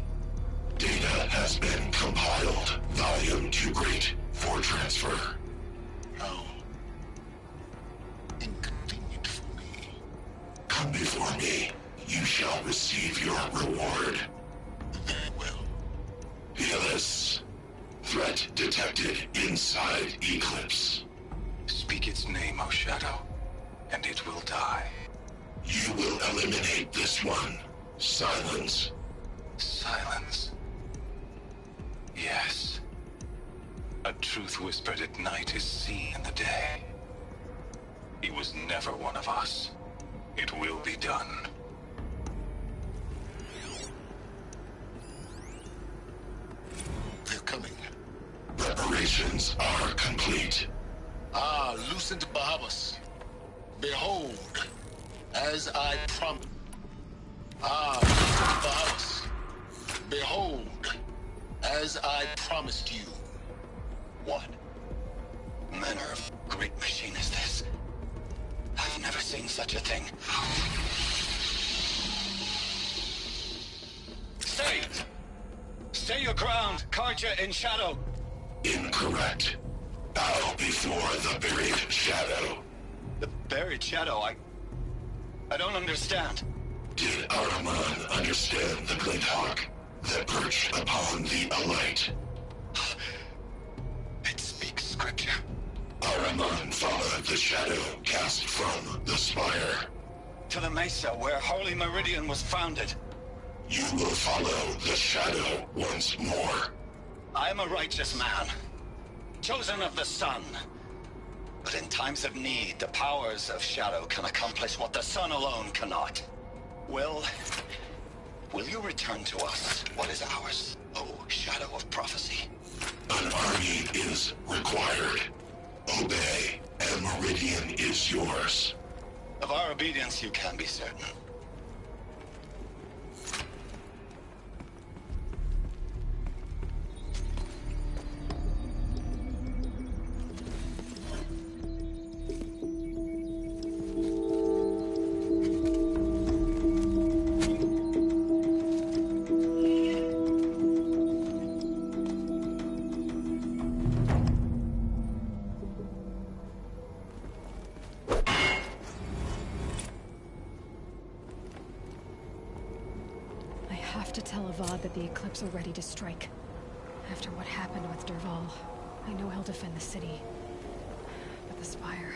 Data has been compiled. Volume too great for transfer. How inconvenient for me. Come before me. You shall receive your reward. Very well. Helis. Threat detected inside Eclipse. Speak its name, O Shadow, and it will die. You will eliminate this one. Silence. Silence. Yes. A truth whispered at night is seen in the day. He was never one of us. It will be done. They're coming. Preparations are complete. Ah, Lucent Bahavas. Behold, as I promised. Ah, Lucent Bahavas. Behold, as I promised you. What manner of great machine is this? I've never seen such a thing. Stay! Stay your ground, Karja in Shadow. Incorrect. Bow before the buried shadow. The buried shadow, I don't understand. Did Ahriman understand the Glint Hawk that perched upon the Alight? It speaks scripture. Ahriman followed the shadow cast from the spire. To the Mesa, where Holy Meridian was founded. You will follow the shadow once more. I am a righteous man, chosen of the sun. But in times of need, the powers of shadow can accomplish what the sun alone cannot. Will you return to us what is ours, O Shadow of Prophecy? An army is required. Obey, and Meridian is yours. Of our obedience you can be certain. That the Eclipse are ready to strike. After what happened with Dervahl, I know he'll defend the city. But the Spire...